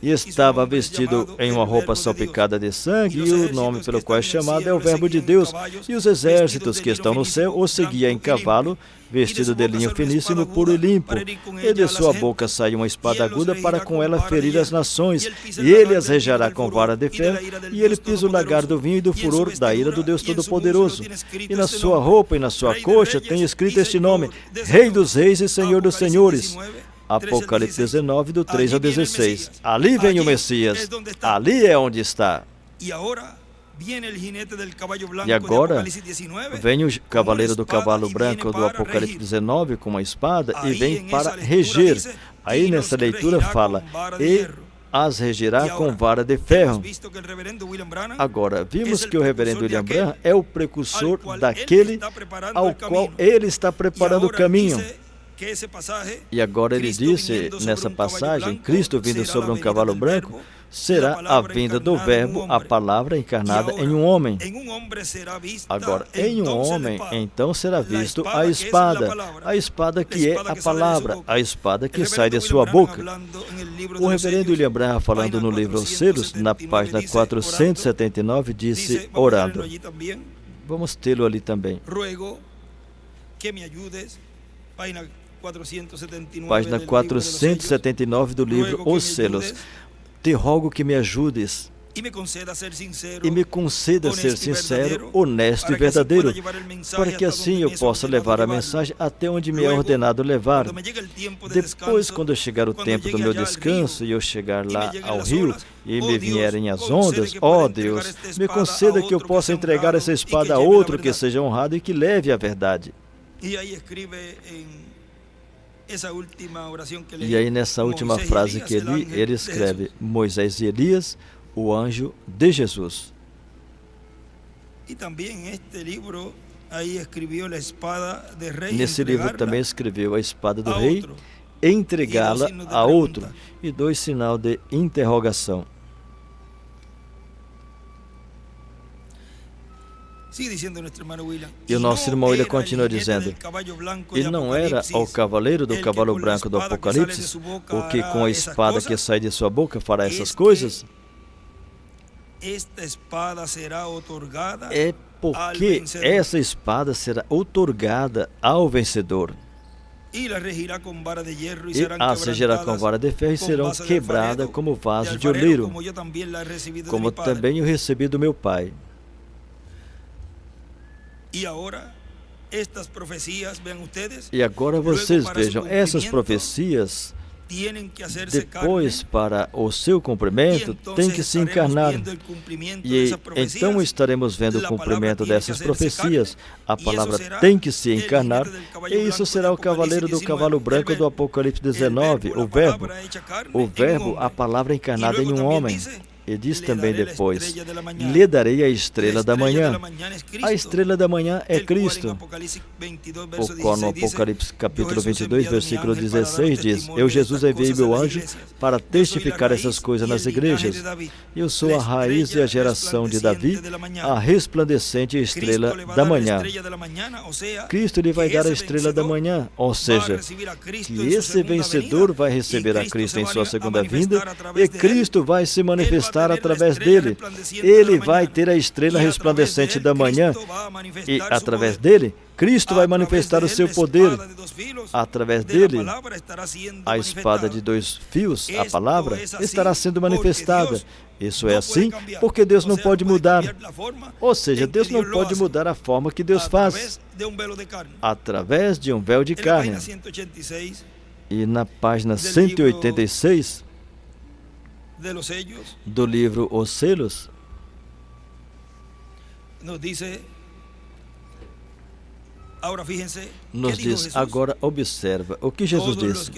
E estava vestido em uma roupa salpicada de sangue, e o nome pelo qual é chamado é o Verbo de Deus. E os exércitos que estão no céu o seguiam em cavalo, vestido de linho finíssimo, puro e limpo. E de sua boca saiu uma espada aguda para com ela ferir as nações. E ele as regerá com vara de ferro, e ele pisa o lagar do vinho e do furor da ira do Deus Todo-Poderoso. E na sua roupa e na sua coxa tem escrito este nome, Rei dos Reis e Senhor dos Senhores. Apocalipse 19, do 3 ao 16. Ali vem o Messias. Ali é onde está. E agora vem o cavaleiro do cavalo branco do Apocalipse 19 com uma espada e vem para reger. Aí nessa leitura fala, e as regirá com vara de ferro. Agora, vimos que o reverendo William Branham é o precursor daquele ao qual ele está preparando o caminho. E agora ele disse, nessa passagem, Cristo vindo sobre um cavalo branco, será a vinda do Verbo, a palavra encarnada em um homem. Agora, em um homem, então será visto a espada que é a palavra, a espada que sai de sua boca. O reverendo William Branham, falando no livro Os Selos, na página 479, disse, orando. Vamos tê-lo ali também. Página 479 do livro Os Selos. Te rogo que me ajudes e me conceda ser sincero, honesto e verdadeiro, para que assim eu possa levar a mensagem até onde me é ordenado levar. Depois, quando chegar o tempo do meu descanso e eu chegar lá ao rio e me vierem as ondas, ó Deus, me conceda que eu possa entregar essa espada a outro que seja honrado e que leve a verdade. E aí nessa última frase que ele escreve, Moisés e Elias, o anjo de Jesus. Nesse livro também escreveu a espada do rei, entregá-la a outro, e 2 sinal de interrogação. E o nosso irmão William continua dizendo, e não era o cavaleiro do cavalo branco do Apocalipse, o que com a espada que sai de sua boca fará essas coisas? É porque essa espada será outorgada ao vencedor. E as regerá com vara de ferro e serão quebradas como vaso de oleiro, como também eu recebi do meu Pai. E agora vocês vejam, essas profecias, depois para o seu cumprimento, tem que se encarnar. E então estaremos vendo o cumprimento dessas profecias. A palavra tem que se encarnar, e isso será o cavaleiro do cavalo branco do Apocalipse 19, o verbo, a palavra encarnada em um homem. E diz também depois, lhe darei a estrela da manhã. A estrela da manhã é Cristo, o qual no Apocalipse capítulo 22, versículo 16 diz, eu, Jesus, enviei meu anjo para testificar essas coisas nas igrejas. Eu sou a raiz e a geração de Davi, a resplandecente estrela da manhã. Cristo lhe vai dar a estrela da manhã, ou seja, que esse vencedor vai receber a Cristo em sua segunda vinda, e Cristo vai se manifestar através dele. Ele vai ter a estrela resplandecente da manhã e através dele Cristo vai manifestar o seu poder. Através dele, a espada de 2 fios, a palavra, estará sendo manifestada. Isso é assim porque Deus não pode mudar. Ou seja, Deus não pode mudar a forma que Deus faz através de um véu de carne. E na página 186 do livro Os Selos, nos diz, agora observa o que Jesus disse,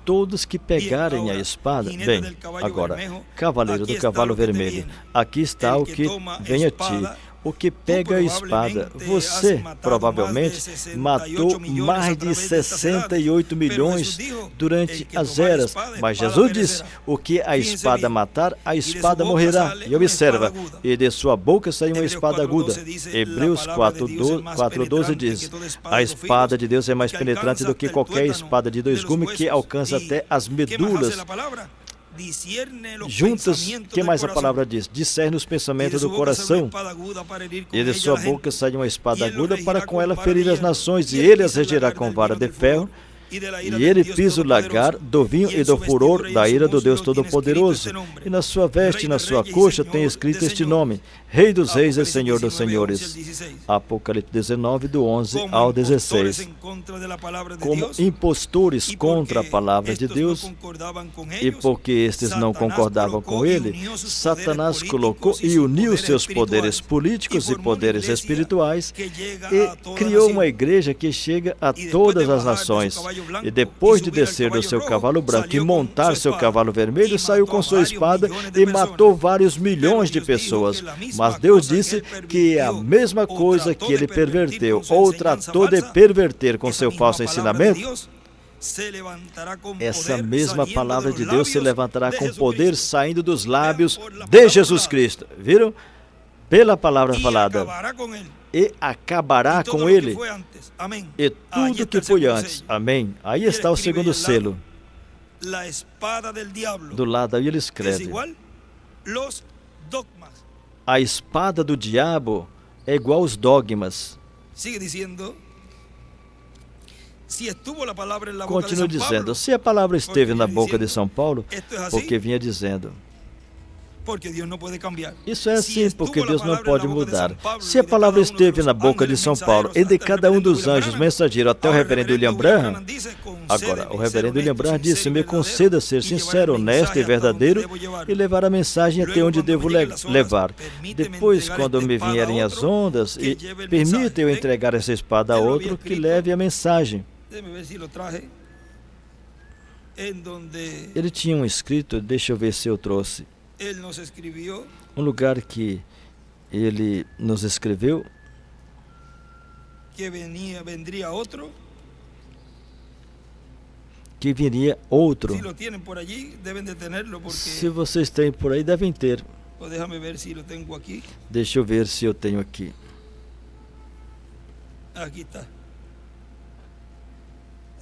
todos que pegarem a espada, bem, agora, cavaleiro do cavalo vermelho, aqui está o que vem a ti, o que pega a espada. Você provavelmente matou mais de 68 milhões durante as eras, mas Jesus disse, o que a espada matar, a espada morrerá. E observa, e de sua boca saiu uma espada aguda. Hebreus 4:12 diz, a espada de Deus é mais penetrante do que qualquer espada de 2 gumes que alcança até as medulas. Juntas, que mais a palavra diz? Discerne os pensamentos do coração. E de sua boca sai uma espada aguda para com ela ferir as nações, e ele as regerá com vara de ferro, e ele pisa o lagar do vinho e do furor da ira do Deus Todo-Poderoso. E na sua veste e na sua coxa tem escrito este nome, Rei dos Reis e Senhor dos Senhores. Apocalipse 19, do 11 ao 16. Como impostores contra a palavra de Deus, e porque estes não concordavam com ele, Satanás colocou e uniu seus poderes políticos e poderes espirituais e criou uma igreja que chega a todas as nações. E depois de descer do seu cavalo branco e montar seu cavalo vermelho, saiu com sua espada e matou vários milhões de pessoas. Mas Deus disse que a mesma coisa que ele perverteu ou tratou de perverter com seu falso ensinamento, essa mesma palavra de Deus se levantará com poder saindo dos lábios de Jesus Cristo. Viram? Pela palavra falada. E acabará com ele. E tudo que foi antes. Amém. Aí está o segundo selo. Do lado aí ele escreve: a espada do diabo é igual aos dogmas. Continua dizendo, se a palavra esteve na boca de São Paulo, porque vinha dizendo. Isso é assim, porque Deus não pode mudar. Se a palavra esteve na boca de São Paulo e de cada um dos anjos mensageiros até o reverendo William Branham, agora, o reverendo William Branham disse, me conceda ser sincero, honesto e verdadeiro e levar a mensagem até onde devo levar. Depois, quando me vierem as ondas, e permita eu entregar essa espada a outro que leve a mensagem. Ele tinha um escrito, deixa eu ver se eu trouxe. Um lugar que ele nos escreveu que viria outro. Se vocês têm por aí, devem ter. Deixa eu ver se eu tenho aqui. Aqui está.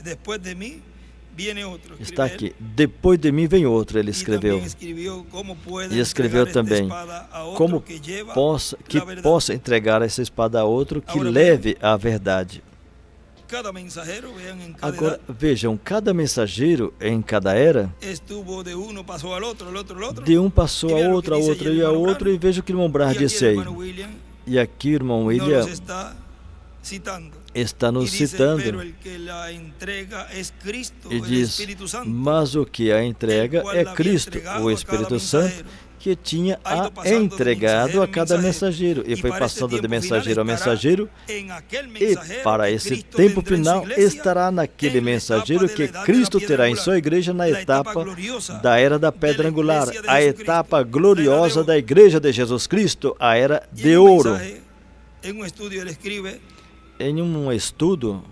Depois de mim viene outro. Está aqui. Depois de mim vem outro, ele escreveu. E escreveu também como possa entregar essa espada a outro que leve a verdade. Agora, vejam, cada mensageiro em cada era, de um passou a outro, e a outro, e veja o que o irmão Branham disse aí. E aqui o irmão William está nos citando e diz, mas o que a entrega é Cristo, o Espírito Santo, que tinha entregado a cada mensageiro, e foi passando de mensageiro a mensageiro, e para esse tempo final estará naquele mensageiro que Cristo terá em sua igreja na etapa da era da pedra angular, a etapa gloriosa da igreja de Jesus Cristo, a era de ouro. Em um estudo,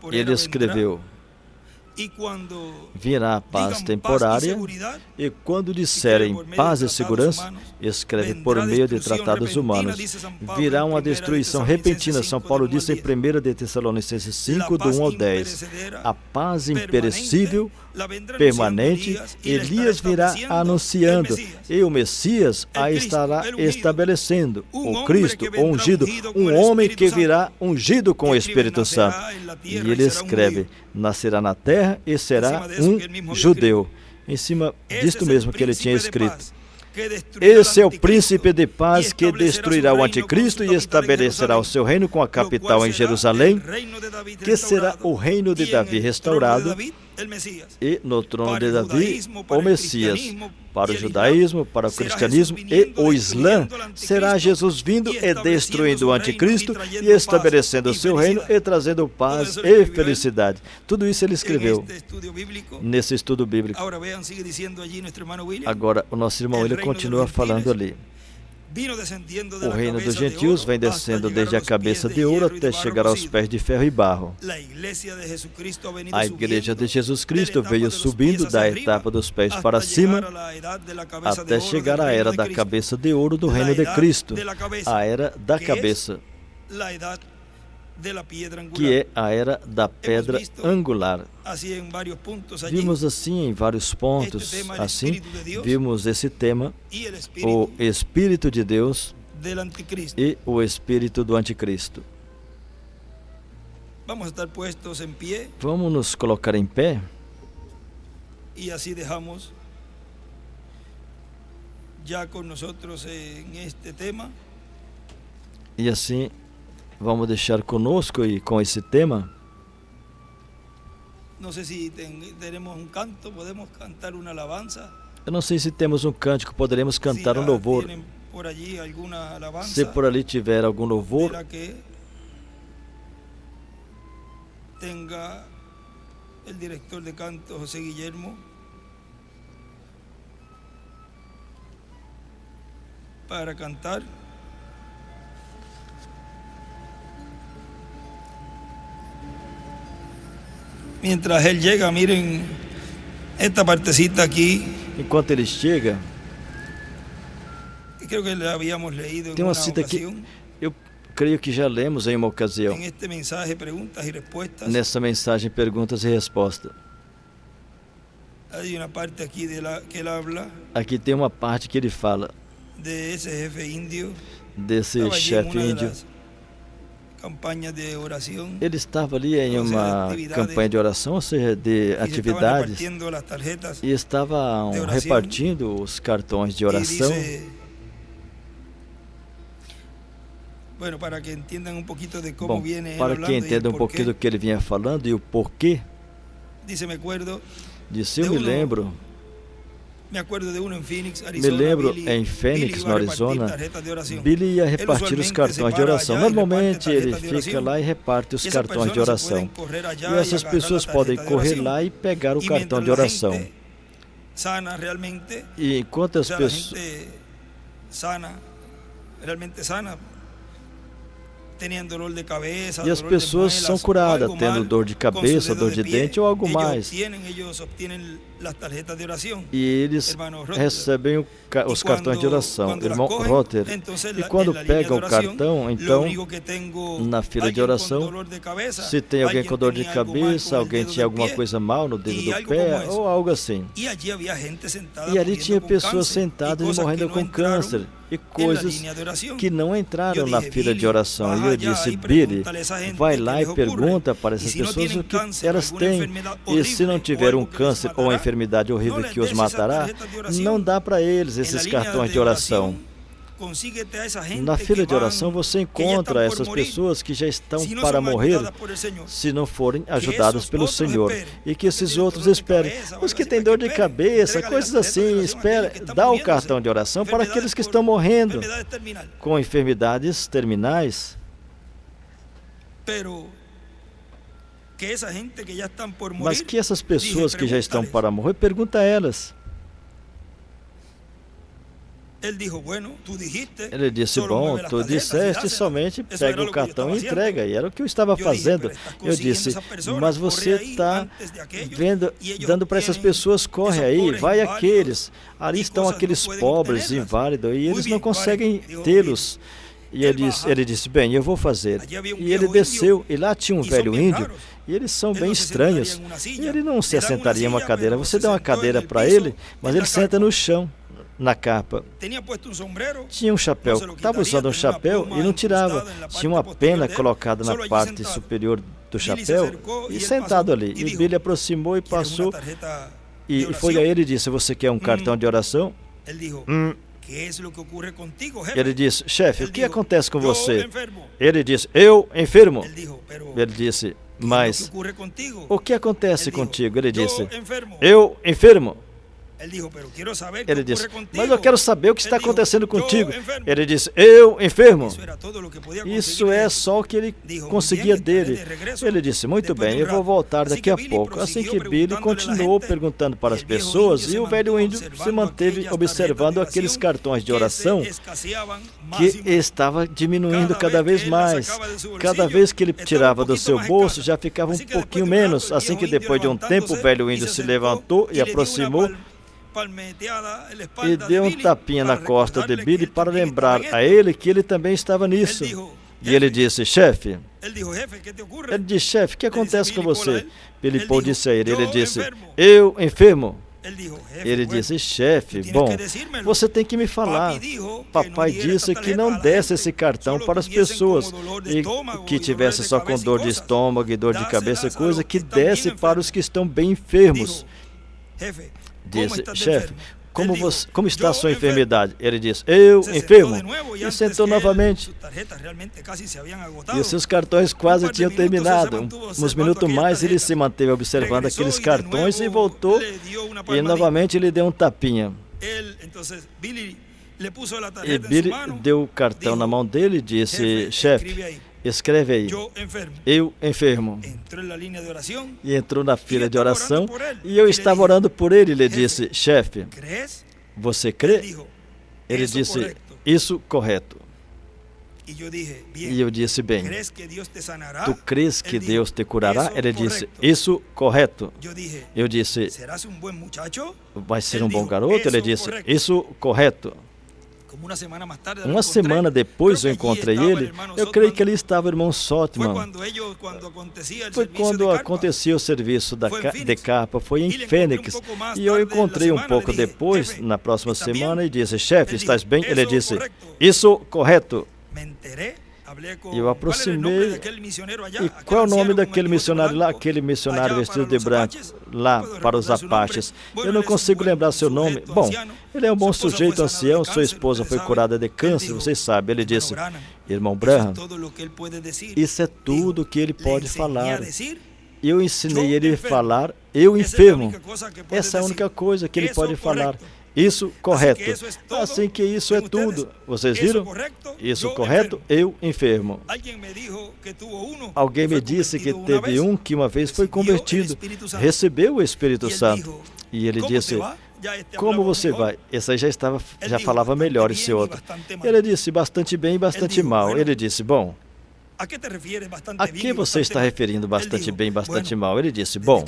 ele escreveu, virá a paz temporária, e quando disserem paz e segurança, escreve por meio de tratados humanos, virá uma destruição repentina. São Paulo disse em 1 de Tessalonicenses 5, do 1 ao 10, a paz imperecível, permanente, Elias virá anunciando, e o Messias a estará estabelecendo, o Cristo, o ungido, um homem que virá ungido com o Espírito Santo. E ele escreve, nascerá na terra e será um judeu. Em cima disto mesmo que ele tinha escrito. Esse é o príncipe de paz que destruirá o anticristo e estabelecerá o seu reino com a capital em Jerusalém, que será o reino de Davi restaurado, e no trono de Davi o Messias. Para o judaísmo, para o cristianismo e o Islã, será Jesus vindo e destruindo o anticristo e estabelecendo o seu reino e trazendo paz e felicidade. Tudo isso ele escreveu nesse estudo bíblico. Agora, o nosso irmão ele continua falando ali. O reino dos gentios vem descendo desde a cabeça de ouro até chegar aos pés de ferro e barro. A igreja de Jesus Cristo veio subindo da etapa dos pés para cima até chegar à era da cabeça de ouro do reino de Cristo, a era da cabeça, que é a era da pedra angular. Vimos assim em vários pontos, assim, vimos esse tema, o Espírito de Deus e o Espírito do Anticristo. Vamos nos colocar em pé. E assim deixamos já conosco neste tema. E assim vamos deixar conosco e com esse tema. Não sei se teremos um canto, podemos cantar uma alabanza. Eu não sei se temos um cântico, poderemos cantar um louvor. Se por ali tiver algum louvor, tenha o diretor de canto, José Guillermo, para cantar. Mientras él llega, miren esta partecita aquí. Enquanto ele chega, Creo que la habíamos leído tem en uma una cita que ocasión. eu creio que já lemos em uma ocasião. En este mensaje, preguntas y respuestas. Nessa mensagem, perguntas e respostas. Hay una parte aquí que él habla Aqui tem uma parte que ele fala de ese jefe indio. desse Estaba allí en chefe una de índio. las campañas de oración. Ele estava ali em Ou seja, uma atividades, campanha de oração, ou seja, de Y se estaban atividades, repartiendo las tarjetas. e estavam de oração. repartindo os cartões de Y oração. dice, bueno, para que entiendan un poquito de cómo Bom, viene él para hablando que y el entenda um por pouquinho qué. do que ele vinha falando e o porquê Dice, me acuerdo disso, eu me lembro de uno en Phoenix, Me Arizona. lembro Billy em Phoenix, iba no a repartir Arizona, tarjetas de oración. Billy ia Ele repartir os usualmente cartões se de para oração. allá e Normalmente reparte ele tarjetas de fica oração. lá e reparte os E essas cartões de pessoas se oração. podem correr allá E essas e agarrar pessoas a podem tarjeta de correr oração. lá e pegar o E cartão mientras de la oração. gente sana realmente, E enquanto o as sea, la pessoas, gente sana, realmente sana, tenían dolor de cabeça, e as dolor de pessoas muelas, são ou curadas, algo tendo mal dor de com seus cabeça, dedos dor de pie, dente ou algo mais. ellos obtienen las tarjetas de oración. E eles Hermano Rotter. recebem os E cartões de oração. quando Irmão las cogen, Rotter. entonces E la- quando en la línea pegam de o oración, cartão, lo então, único que tengo, na fila de alguien oração, con dolor de cabeza, se tem alguém com dor de alguien tenía algo mal cabeça, con el alguém dedo tinha del alguma pie, coisa mal no dedo e do algo pé como eso. ou algo assim. E allí había gente sentada E ali muriendo tinha con pessoas cáncer, sentadas y e cosas morrendo que no com entraram câncer e en la coisas línea de oración. que não entraram Eu na dije, fila de Billy, oração. E vai eu allá disse, e Billy, pregúntale a essa gente vai que lá les e ocurre. pergunta para E essas se não pessoas tienen o que câncer, elas alguma têm. enfermedade E se não horrível, tiver ou um algo que les câncer ou uma matará, enfermidade horrível não les que os des essa matará, tarjeta de oração. não dá para eles En la esses línea cartões de de oração. consíguete a esa gente Na fila que de oração van, você que já encontra estão por essas morir, pessoas que já estão se não para são morrer ajudadas por el Señor. se não forem ajudados esses pelo outros Senhor. esperem. E que esses Tem outros dor de esperem. cabeça, Os algo que assim, têm para dor que de esperem. cabeça, Entrega-lhe coisas a tarjeta de assim, oração espera, àqueles que estão dá o muriendo-se. cartão de oração para aqueles Enfermedades que estão morrendo enfermedades terminais. com enfermidades terminais. Pero que essa gente que já estão por morir, Mas que essas pessoas dije, que já estão pregúntales. para morrer, pergunta a elas. Ele dijo, bueno, tú dijiste, Ele disse, solo bom, mueve las tu tarjetas y disseste, dáselas. somente Eso era pega o lo que yo cartão e estaba entrega. E era o que eu estava Eu dije, fazendo. "Pero estás Eu consiguiendo disse, essa persona, mas corre você aí está antes de aquellos, vendo, e ellos dando para essas obtienen pessoas, corre esos aí, pobres vai inválidos aqueles. Ali e estão coisas aqueles não podem pobres, obtê-las. inválidos, e Muito eles bem, não conseguem vale, tê-los. E Ele ele disse, bem, eu vou fazer. Allí havia um E ele viejo desceu, índio, e lá tinha um e são velho bem índio, raros. e eles são Ele bem não se estranhos. sentaria em uma E silla. ele não se Lhe dá uma assentaria em uma silla, cadeira. pero Você se dá uma sentou cadeira en el para piso, ele, mas en ele la senta carpa. no chão, na capa. Tinha puesto um sombrero, Tinha um chapéu, Não se lo estava quitaria, usando um tinha uma chapéu pluma e não tirava. incrustada na Tinha uma parte pena posterior dele, colocada só na ali parte sentado. superior do Billy se chapéu acercou e e ele sentado passou ali. e E dijo, Billy aproximou e "Quieres passou uma tarjeta e de foi a oração?" ele e disse, você quer um cartão de oração? Ele dijo, ¿qué es lo que ocurre contigo, jefe? Ele disse, chefe, o Ele que dijo, acontece com "Yo você? enfermo." Ele disse, eu enfermo. Ele dijo, "Pero, Ele disse, ¿qué es lo que mas ocurre contigo?" o que acontece Ele dijo, contigo? Ele "Yo disse, enfermo." eu enfermo. Ele dijo, "Pero quiero saber qué Ele ocurre disse, contigo." mas eu quero saber o que está Ele dijo, acontecendo "Yo contigo. enfermo." Ele disse, eu enfermo. Isso era todo lo que podía Isso conseguir é ele. só o que ele Dijo, conseguia "Muy bien, dele. estaré de regreso Ele disse, muito depois bem, de um eu vou rato." voltar Assim daqui que a Billy pouco. Assim que prosseguiu Billy perguntando-lhe à continuou gente, perguntando para e as o viejo pessoas, índio e o se velho mantuvo índio se observando manteve aquelas observando tarjetas de aqueles oração cartões de oração que se escasseavam que mais e mais. estava diminuindo Cada cada vez vez que ele mais. sacava do seu Cada bolsillo, vez que ele estava tirava um do pouquinho seu mais bolso, caro. já ficava um Assim que depois pouquinho de um rato, menos. o Assim viejo que índio depois de um tempo, o levantándose velho e índio se se acercou levantou e e lhe deu uma aproximou palmeteada na e espalda deu de um Billy tapinha na para costa de recordarle Billy que ele para também lembrar estava a em esto. ele que ele também estava nisso. Ele dijo, E ele disse, chefe, Ele dijo, "Jefe, ¿qué te ocurre?" ele disse, chefe, o que Ele disse, acontece com Billy Paul a você? ele. Billy Ele Paul dijo, disse a ele, ele "Eu disse, enfermo." eu enfermo. Ele dijo, "Jefe, Ele bueno, disse, chefe, tu tienes bom, que decírmelo. você tem que me falar. Papi dijo que Papai não diera disse esta que tarjeta não a la desse gente, esse cartão solo para as tuviesen pessoas como dolor de e estômago que e tivesse dolor de só com cabeça e dor de coisas. estômago e dor de Dáselas cabeça, a coisa los que que estão desse bem para os que estão bem enfermos. Dijo, "Jefe, como Disse, estás de chefe, enfermo?" como, Ele dijo, como está a "Yo sua enfermo." enfermidade? Ele disse, eu Se sentou enfermo. de nuevo, E antes sentou que él, novamente. sus tarjetas realmente casi se habían agotado. E os seus cartões quase par de tinham minutos, terminado. ele se mantuvo Uns observando minutos aquela mais ele tarjeta. se manteve observando Regresou aqueles e de cartões e nuevo voltou. le dio una E palmadita. novamente ele deu um tapinha. Él, entonces, Billy le puso la E tarjeta en Billy su mano. deu o cartão dijo, na mão dele e disse, escribe chefe, aí, escreve aí, "Yo enfermo." eu enfermo. Entró en la línea de oración. E entrou na fila de estava oração orando por ele. e eu E ele estava disse, orando por ele. Ele "Jefe, disse, chefe, ¿Crees? você Él crê? dijo, Ele "Eso disse, correcto." isso correto. E eu disse, bem, tu crês que Deus te curará? Ele disse, isso correto. Eu disse, vai ser um bom garoto? Ele disse, isso correto. Uma semana depois eu encontrei ele, eu creio que ali estava o irmão Sotman. Foi quando acontecia o serviço de capa, foi em Fênix. E eu encontrei um pouco depois, na próxima semana, e disse, chefe, estás bem? Ele disse, isso correto. E eu aproximei, e qual é o nome daquele missionário lá? Aquele missionário vestido de branco, lá para os Apaches. Eu não consigo lembrar seu nome. Bom, ele é um bom sujeito, ancião, sua esposa foi curada de câncer, vocês sabem. Ele disse, irmão Branham, isso é tudo que ele pode falar. Eu ensinei ele a falar, eu enfermo. Essa é a única coisa que ele pode falar. Isso correto. Assim que isso é tudo. Vocês viram? Isso correto, eu enfermo. Alguém me disse que teve um que uma vez foi convertido, recebeu o Espírito Santo. E ele disse, como você vai? Esse aí já falava melhor, esse outro. Ele disse, bastante bem e bastante mal. Ele disse, bom, a que você está referindo bastante bem, bastante mal? Ele disse, bom,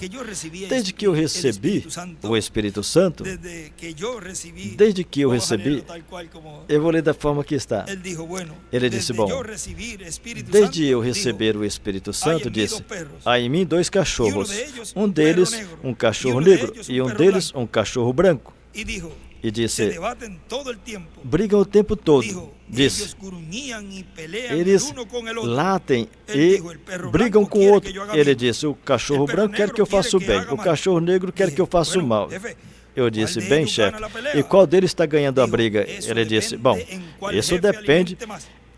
desde que eu recebi o Espírito Santo, eu vou ler da forma que está. Ele disse, bom, desde eu receber o Espírito Santo, disse, há em mim 2 cachorros, um deles um cachorro negro e um deles um cachorro branco. E disse, brigam o tempo todo. Disse, eles latem e brigam com o outro. Ele disse, o cachorro branco quer que eu faça o bem, o cachorro negro quer que eu faça o mal. Eu disse, bem, chefe, e qual deles está ganhando a briga? Ele disse, bom, isso depende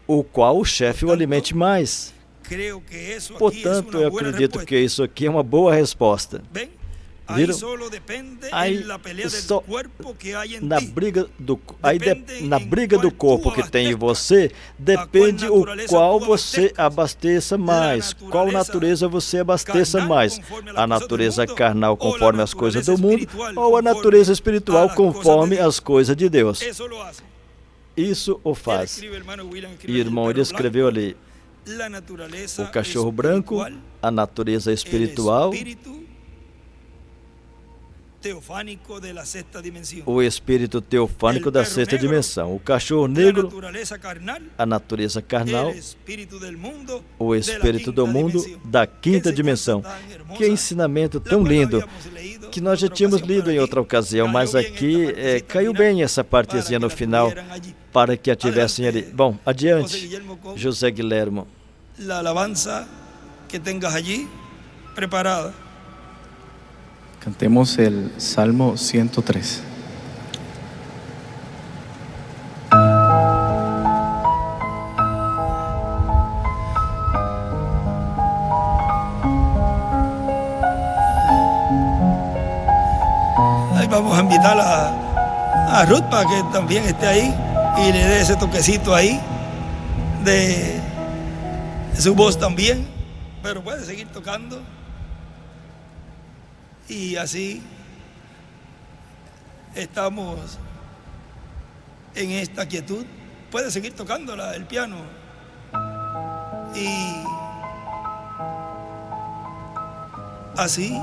o qual o chefe o alimente mais. Portanto, eu acredito que isso aqui é uma boa resposta. Viram? Aí, só na briga do corpo que tem em você, depende o qual você abasteça mais, qual natureza você abasteça mais, a natureza carnal conforme as coisas do mundo ou a natureza espiritual conforme as coisas de Deus. Isso o faz. E irmão, ele escreveu ali, o cachorro branco, a natureza espiritual, o espírito teofânico da sexta dimensão. O cachorro negro, a natureza carnal, o espírito do mundo da quinta dimensão. Que ensinamento tão lindo, que nós já tínhamos lido em outra ocasião, mas aqui caiu bem essa partezinha no final, para que a tivessem ali. Bom, adiante, José Guilhermo. A alabanza que tengas allí preparada. Cantemos el Salmo 103. Ahí vamos a invitar a Ruth para que también esté ahí y le dé ese toquecito ahí de su voz también, pero puede seguir tocando. Y así estamos en esta quietud. Puede seguir tocando el piano. Y así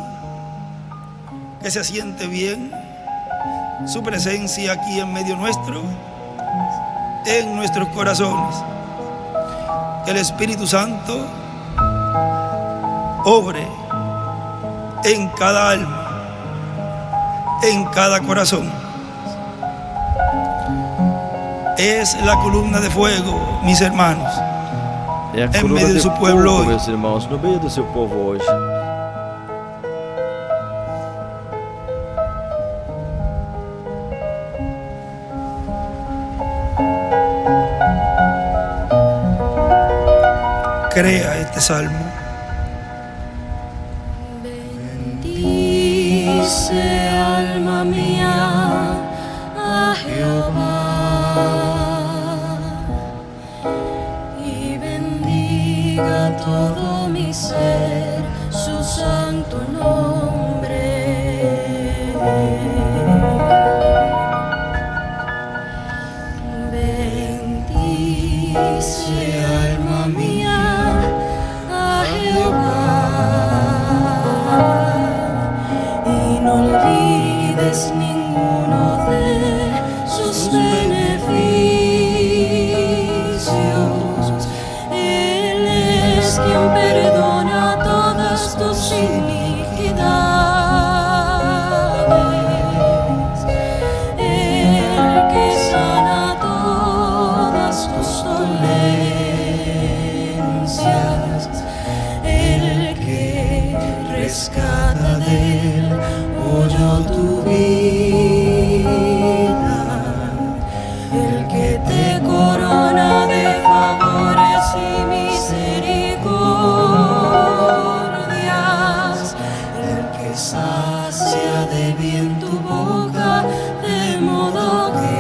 que se siente bien su presencia aquí en medio nuestro, en nuestros corazones. Que el Espíritu Santo obre en cada alma, en cada corazón. Es la columna de fuego, mis hermanos, en medio de su pueblo hoy. Meus irmãos, no meio do seu povo hoje. Crea este salmo. Bendice alma mía a Jehová y bendiga todo mi ser su santo nombre. Bendice quien perdona todas tus iniquidades, el que sana todas tus dolencias, el que rescata del hoyo tu vida, el que te corona de favores y misericordias, el que sacia de bien tu boca, de modo que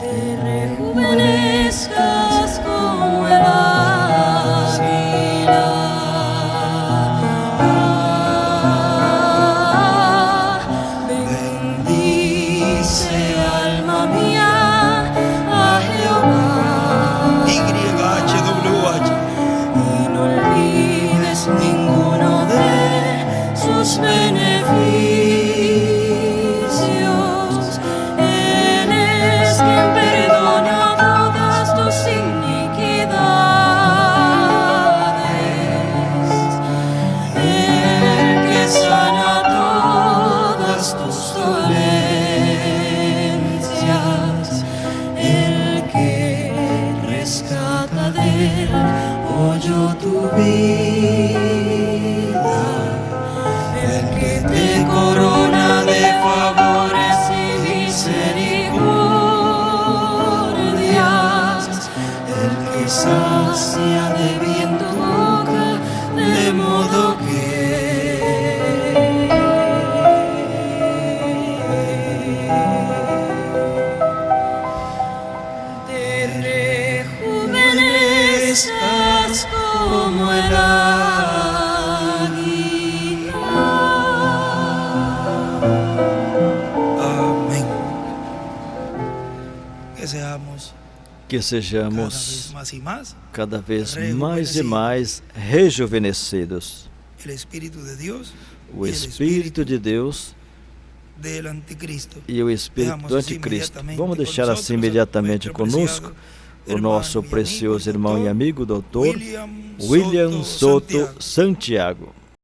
te rejuvenezcas como el águila. Bendice, alma mía, a Jehová, YHWH. y no olvides ninguno de sus beneficios. Él es quien perdona todas tus iniquidades, el que sana todas tus dolencias, el que rescata del hoyo tu vida, el que te corona de favores y misericordias, el que sacia de bien tu boca, de modo que te rejuvenezcas como el águila. Amén. Que Que sejamos seamos más y más cada vez mais e mais rejuvenescidos. el Espíritu de Dios O y el Espírito de Deus del Anticristo. e o Espírito do Anticristo. Vamos deixar assim imediatamente conosco o nosso precioso irmão e amigo, doutor William Soto Santiago.